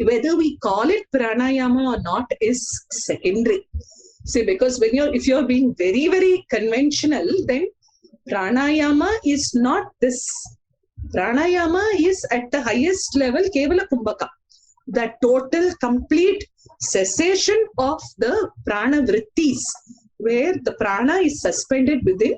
[SPEAKER 2] Whether we call it pranayama or not is secondary. See, because if you're being very, very conventional, then pranayama is not this. Pranayama is at the highest level, kevala kumbhaka, the total complete cessation of the prana vrittis, where the prana is suspended within.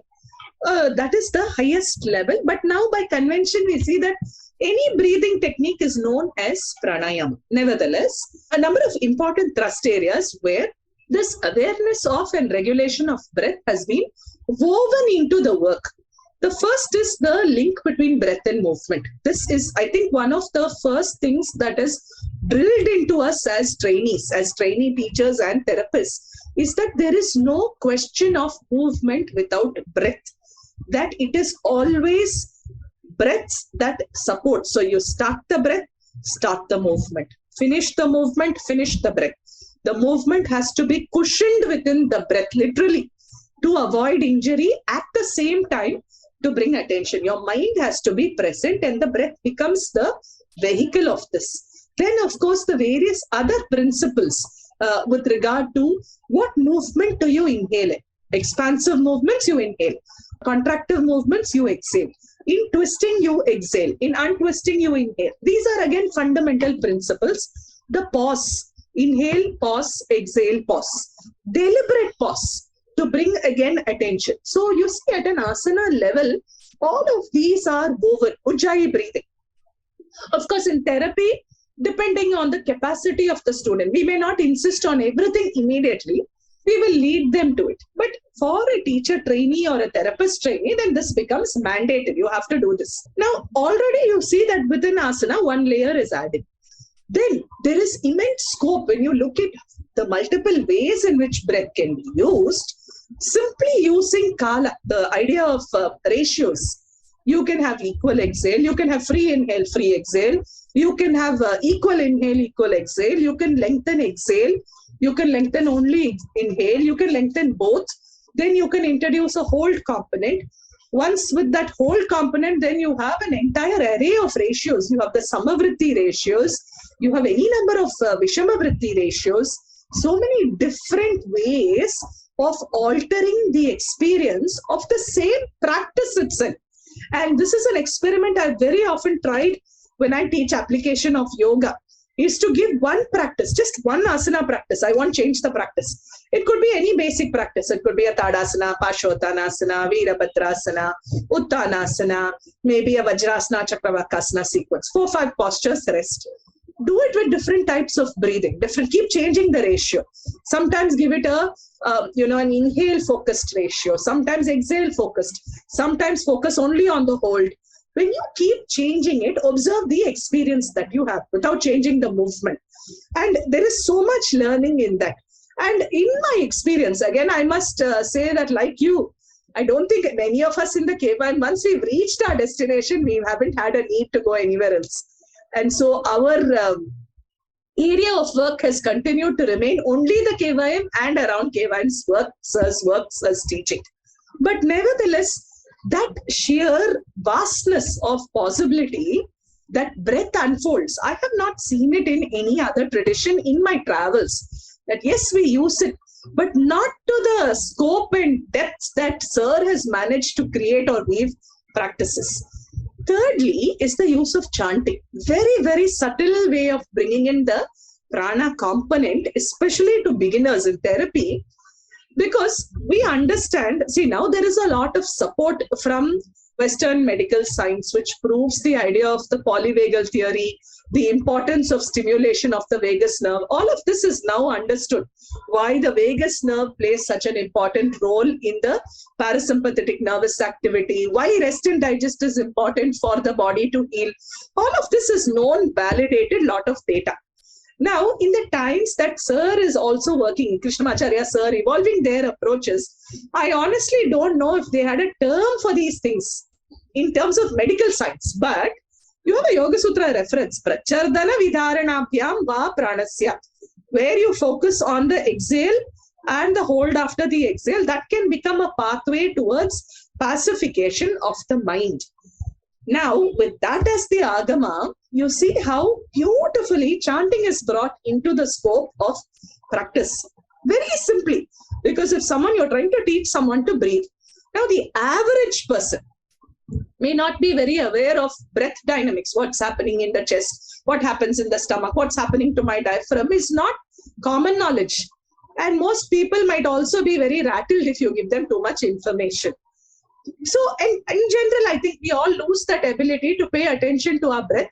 [SPEAKER 2] That is the highest level. But now by convention, we see that any breathing technique is known as pranayama. Nevertheless, a number of important thrust areas where this awareness of and regulation of breath has been woven into the work. The first is the link between breath and movement. This is, I think, one of the first things that is drilled into us as trainees, as trainee teachers and therapists, is that there is no question of movement without breath. That it is always breaths that support. So you start the breath, start the movement. Finish the movement, finish the breath. The movement has to be cushioned within the breath, literally, to avoid injury. At the same time, to bring attention. Your mind has to be present, and the breath becomes the vehicle of this. Then, of course, the various other principles with regard to what movement do you inhale. Expansive movements, you inhale. Contractive movements, you exhale. In twisting, you exhale. In untwisting, you inhale. These are again fundamental principles. The pause. Inhale, pause, exhale, pause. Deliberate pause to bring again attention. So you see at an asana level, all of these are woven. Ujjayi breathing. Of course, in therapy, depending on the capacity of the student, we may not insist on everything immediately. We will lead them to it. But for a teacher trainee or a therapist trainee, then this becomes mandated. You have to do this. Now, already you see that within asana, one layer is added. Then there is immense scope when you look at the multiple ways in which breath can be used. Simply using kala, the idea of ratios. You can have equal exhale. You can have free inhale, free exhale. You can have equal inhale, equal exhale. You can lengthen exhale. You can lengthen only inhale. You can lengthen both. Then you can introduce a hold component. Once with that hold component, then you have an entire array of ratios. You have the samavritti ratios. You have any number of vishamavritti ratios. So many different ways of altering the experience of the same practice itself. And this is an experiment I've very often tried when I teach application of yoga, is to give one practice, just one asana practice. I won't change the practice. It could be any basic practice. It could be a Tadasana, Pashottanasana, Virabhadrasana, Uttanasana, maybe a Vajrasana, Chakravakasana sequence. 4-5 postures, rest. Do it with different types of breathing. Keep changing the ratio. Sometimes give it an inhale focused ratio. Sometimes exhale focused. Sometimes focus only on the hold. When you keep changing it, observe the experience that you have without changing the movement. And there is so much learning in that. And in my experience, again, I must say that like you, I don't think many of us in the KVM, once we've reached our destination, we haven't had a need to go anywhere else. And so our area of work has continued to remain only the KVM and around KVM's work, SIR's teaching. But nevertheless, that sheer vastness of possibility that breath unfolds, I have not seen it in any other tradition in my travels. That yes, we use it, but not to the scope and depth that Sir has managed to create or weave practices. Thirdly is the use of chanting. Very, very subtle way of bringing in the prana component, especially to beginners in therapy, because we understand, see, now there is a lot of support from Western medical science, which proves the idea of the polyvagal theory, the importance of stimulation of the vagus nerve. All of this is now understood, why the vagus nerve plays such an important role in the parasympathetic nervous activity, why rest and digest is important for the body to heal. All of this is known, validated, lot of data. Now, in the times that Sir is also working, Krishnamacharya Sir, evolving their approaches, I honestly don't know if they had a term for these things in terms of medical science, but you have a Yoga Sutra reference, Prachardana Vidharanabhyam Va Pranasya, where you focus on the exhale and the hold after the exhale. That can become a pathway towards pacification of the mind. Now, with that as the agama, you see how beautifully chanting is brought into the scope of practice. Very simply, because if you're trying to teach someone to breathe, now the average person may not be very aware of breath dynamics, what's happening in the chest, what happens in the stomach, what's happening to my diaphragm is not common knowledge. And most people might also be very rattled if you give them too much information. So in general, I think we all lose that ability to pay attention to our breath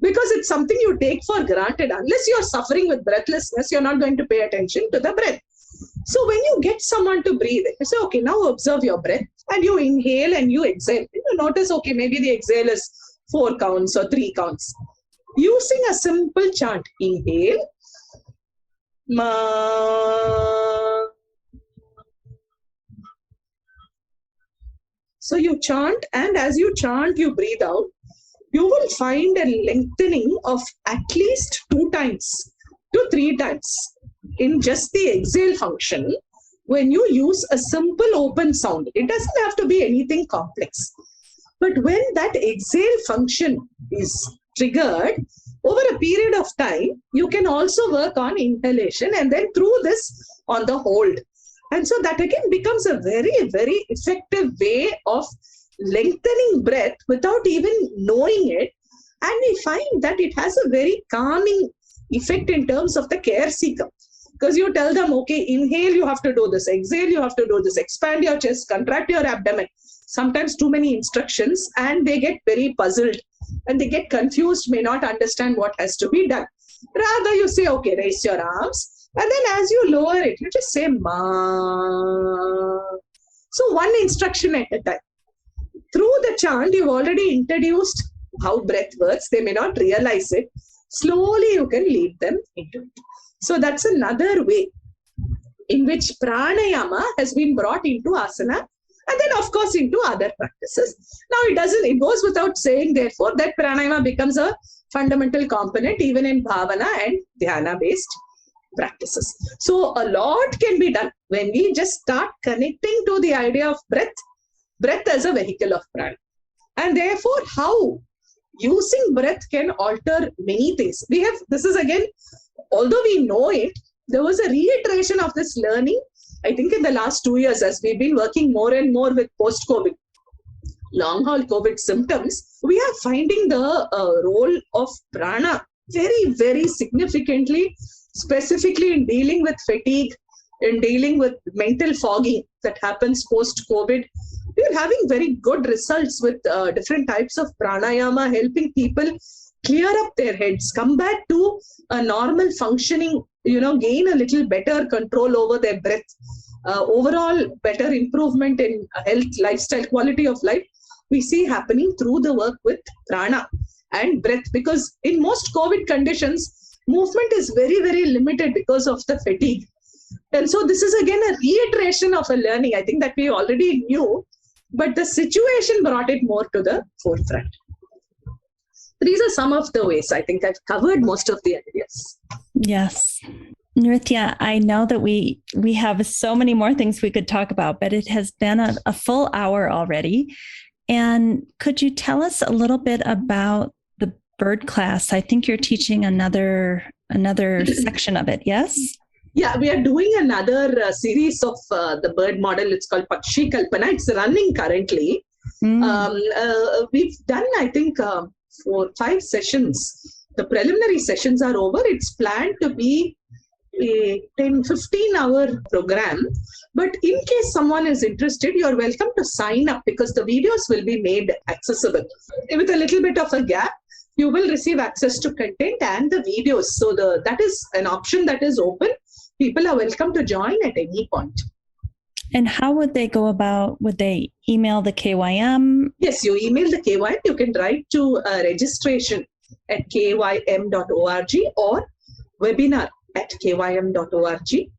[SPEAKER 2] because it's something you take for granted. Unless you're suffering with breathlessness, you're not going to pay attention to the breath. So when you get someone to breathe, you say, okay, now observe your breath and you inhale and you exhale. You notice, okay, maybe the exhale is 4 counts or 3 counts. Using a simple chant, inhale, ma. So you chant, and as you chant, you breathe out. You will find a lengthening of at least 2 times to 3 times in just the exhale function when you use a simple open sound. It doesn't have to be anything complex. But when that exhale function is triggered, over a period of time, you can also work on inhalation and then through this on the hold. And so that again becomes a very, very effective way of lengthening breath without even knowing it. And we find that it has a very calming effect in terms of the care seeker. Because you tell them, okay, inhale, you have to do this. Exhale, you have to do this. Expand your chest, contract your abdomen. Sometimes too many instructions and they get very puzzled and they get confused, may not understand what has to be done. Rather, you say, okay, raise your arms. And then as you lower it, you just say ma. So one instruction at a time. Through the chant, you've already introduced how breath works. They may not realize it. Slowly you can lead them into it. So that's another way in which pranayama has been brought into asana and then of course into other practices. Now it goes without saying therefore that pranayama becomes a fundamental component even in bhavana and dhyana based practices. So a lot can be done when we just start connecting to the idea of breath as a vehicle of prana. And therefore how using breath can alter many things. This is again, although we know it, there was a reiteration of this learning I think in the last 2 years, as we've been working more and more with post-COVID, long haul COVID symptoms, we are finding the role of prana very, very significantly, specifically in dealing with fatigue, in dealing with mental fogging that happens post-COVID. We are having very good results with different types of pranayama, helping people clear up their heads, come back to a normal functioning, gain a little better control over their breath, overall better improvement in health, lifestyle, quality of life. We see happening through the work with prana and breath, because in most COVID conditions, movement is very, very limited because of the fatigue. And so this is again a reiteration of a learning, I think, that we already knew, but the situation brought it more to the forefront. These are some of the ways. I think I've covered most of the areas.
[SPEAKER 1] Yes. Nrithya, I know that we have so many more things we could talk about, but it has been a full hour already. And could you tell us a little bit about the bird class? I think you're teaching another section of it, yes?
[SPEAKER 2] Yeah, we are doing another series of the bird model. It's called Pakshi Kalpana. It's running currently. We've done, I think, 4-5 sessions. The preliminary sessions are over. It's planned to be a 10-15 hour program. But in case someone is interested, you're welcome to sign up, because the videos will be made accessible. With a little bit of a gap, you will receive access to content and the videos. So that is an option that is open. People are welcome to join at any point.
[SPEAKER 1] And how would they go about? Would they email the KYM?
[SPEAKER 2] Yes, you email the KYM. You can write to registration at kym.org or webinar at kym.org.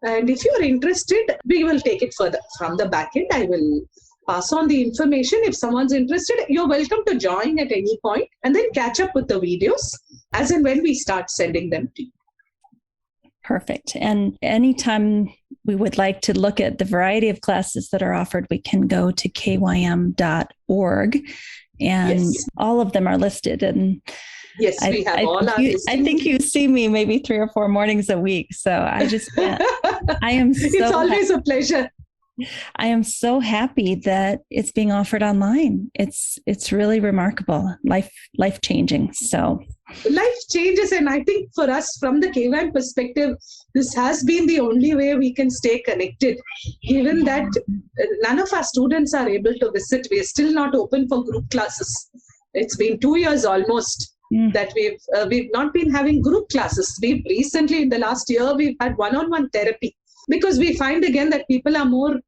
[SPEAKER 2] And if you are interested, we will take it further from the back end. I will pass on the information. If someone's interested, you're welcome to join at any point and then catch up with the videos as and when we start sending them to you.
[SPEAKER 1] Perfect. And anytime we would like to look at the variety of classes that are offered, we can go to kym.org, and yes, all of them are listed. And
[SPEAKER 2] yes, we have all our listings.
[SPEAKER 1] I think you see me maybe 3 or 4 mornings a week. So I just, I am so
[SPEAKER 2] It's always a pleasure.
[SPEAKER 1] I am so happy that it's being offered online. It's really remarkable, life changing. So
[SPEAKER 2] life changes, and I think for us from the KYM perspective, this has been the only way we can stay connected. Given that none of our students are able to visit, we are still not open for group classes. It's been 2 years almost that we've not been having group classes. We've recently, in the last year, we've had one-on-one therapy, because we find again that people are more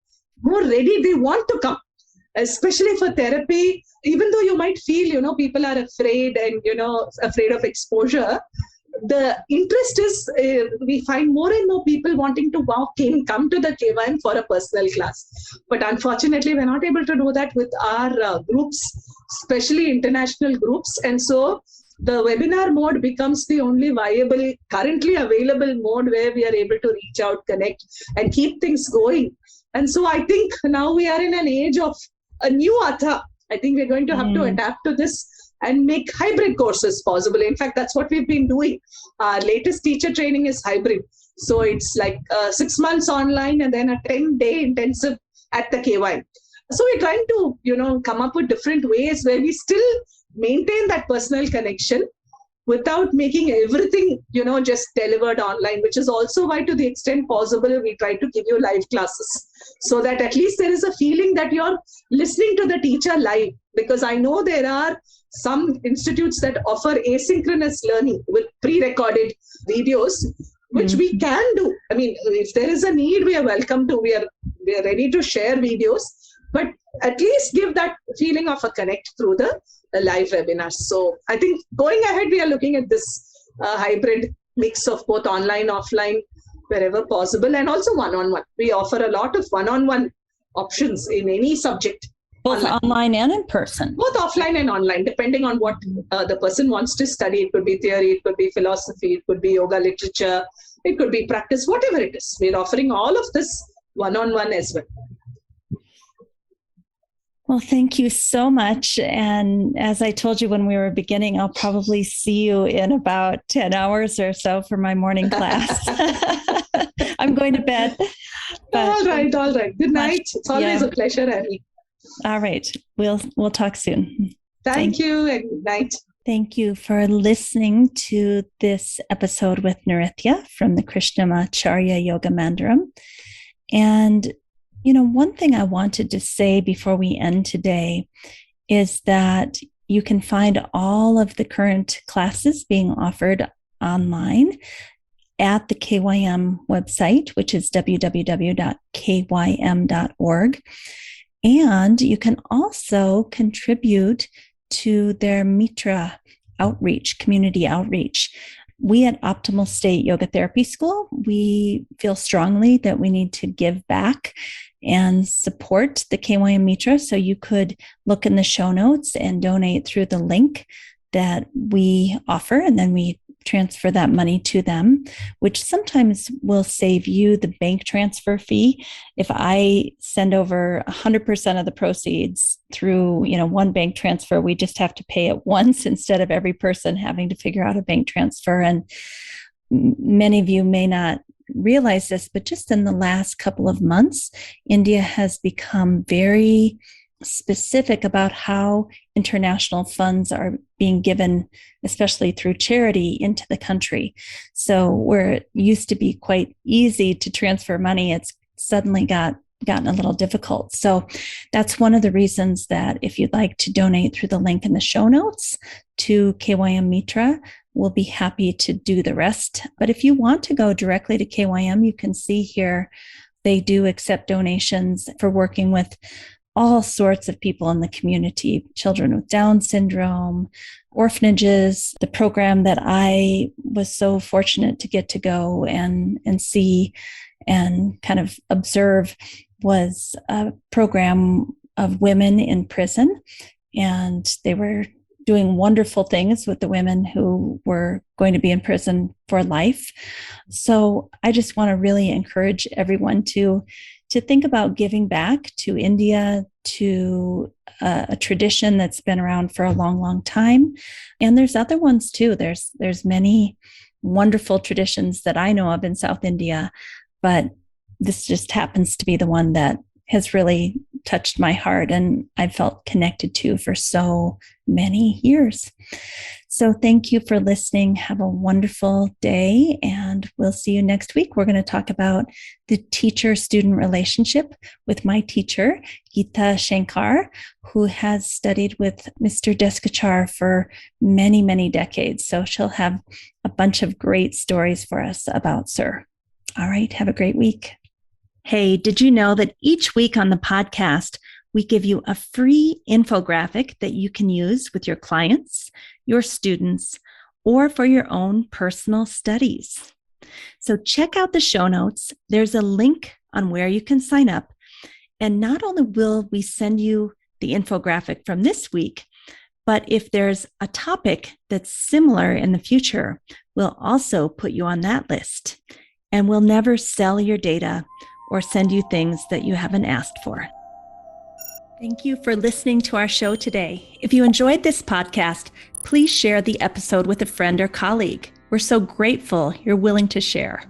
[SPEAKER 2] ready. They want to come, especially for therapy. Even though you might feel, people are afraid and, afraid of exposure, the interest is, we find more and more people wanting to come to the KYM for a personal class. But unfortunately, we're not able to do that with our groups, especially international groups. And so the webinar mode becomes the only viable, currently available mode where we are able to reach out, connect, and keep things going. And so I think now we are in an age of a new Atha. I think we're going to have to adapt to this and make hybrid courses possible. In fact, that's what we've been doing. Our latest teacher training is hybrid. So it's like 6 months online and then a 10-day intensive at the KY. So we're trying to, come up with different ways where we still maintain that personal connection without making everything, just delivered online, which is also why, to the extent possible, we try to give you live classes so that at least there is a feeling that you're listening to the teacher live. Because I know there are some institutes that offer asynchronous learning with pre-recorded videos, which we can do. I mean, if there is a need, we are welcome to. We are ready to share videos, but at least give that feeling of a connect through the live webinars. So I think going ahead, we are looking at this hybrid mix of both online, offline, wherever possible, and also one-on-one. We offer a lot of one-on-one options in any subject.
[SPEAKER 1] Both online and in person.
[SPEAKER 2] Both offline and online, depending on what the person wants to study. It could be theory, it could be philosophy, it could be yoga literature, it could be practice, whatever it is. We're offering all of this one-on-one as well.
[SPEAKER 1] Well, thank you so much. And as I told you when we were beginning, I'll probably see you in about 10 hours or so for my morning class. I'm going to bed.
[SPEAKER 2] All right. Good night. It's always
[SPEAKER 1] Yeah.
[SPEAKER 2] a pleasure, Annie.
[SPEAKER 1] All right. We'll talk soon.
[SPEAKER 2] Thank you and good night.
[SPEAKER 1] Thank you for listening to this episode with Nrithya from the Krishnamacharya Yoga Mandiram. And, one thing I wanted to say before we end today is that you can find all of the current classes being offered online at the KYM website, which is www.kym.org. And you can also contribute to their Mitra outreach, community outreach. We at Optimal State Yoga Therapy School, we feel strongly that we need to give back and support the KYM Mitra. So you could look in the show notes and donate through the link that we offer, and then we transfer that money to them, which sometimes will save you the bank transfer fee. If I send over 100% of the proceeds through, one bank transfer, we just have to pay it once instead of every person having to figure out a bank transfer. And many of you may not realize this, but just in the last couple of months, India has become very specific about how international funds are being given, especially through charity, into the country. So where it used to be quite easy to transfer money, it's suddenly gotten a little difficult. So that's one of the reasons that if you'd like to donate through the link in the show notes to KYM Mitra, we'll be happy to do the rest. But if you want to go directly to KYM, you can see here they do accept donations for working with all sorts of people in the community, children with Down syndrome, orphanages. The program that I was so fortunate to get to go and see and kind of observe was a program of women in prison. And they were doing wonderful things with the women who were going to be in prison for life. So I just want to really encourage everyone to think about giving back to India, to a tradition that's been around for a long, long time. And there's other ones too. There's many wonderful traditions that I know of in South India, but this just happens to be the one that has really touched my heart and I felt connected to for so many years. So thank you for listening. Have a wonderful day, and we'll see you next week. We're going to talk about the teacher-student relationship with my teacher, Gita Shankar, who has studied with Mr. Desikachar for many, many decades. So she'll have a bunch of great stories for us about Sir. All right, have a great week. Hey, did you know that each week on the podcast, we give you a free infographic that you can use with your clients, your students, or for your own personal studies? So check out the show notes. There's a link on where you can sign up. And not only will we send you the infographic from this week, but if there's a topic that's similar in the future, we'll also put you on that list. And we'll never sell your data or send you things that you haven't asked for. Thank you for listening to our show today. If you enjoyed this podcast, please share the episode with a friend or colleague. We're so grateful you're willing to share.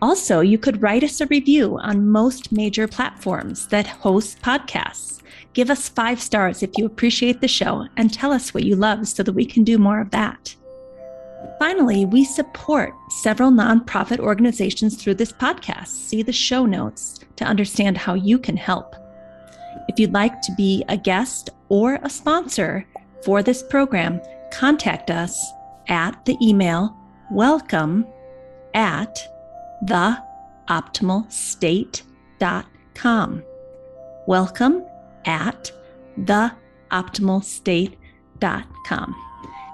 [SPEAKER 1] Also, you could write us a review on most major platforms that host podcasts. Give us 5 stars if you appreciate the show and tell us what you love so that we can do more of that. Finally, we support several nonprofit organizations through this podcast. See the show notes to understand how you can help. If you'd like to be a guest or a sponsor for this program, contact us at the email welcome@theoptimalstate.com. welcome@theoptimalstate.com.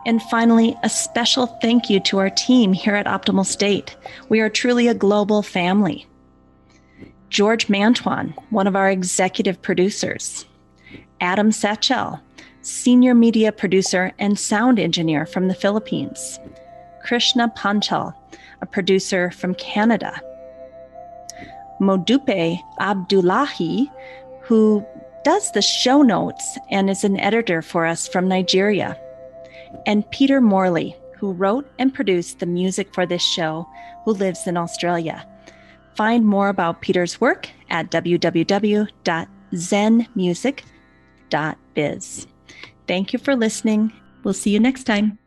[SPEAKER 1] And finally, a special thank you to our team here at Optimal State. We are truly a global family. George Mantuan, one of our executive producers. Adam Satchel, senior media producer and sound engineer from the Philippines. Krishna Panchal, a producer from Canada. Modupe Abdullahi, who does the show notes and is an editor for us from Nigeria. And Peter Morley, who wrote and produced the music for this show, who lives in Australia. Find more about Peter's work at www.zenmusic.biz. Thank you for listening. We'll see you next time.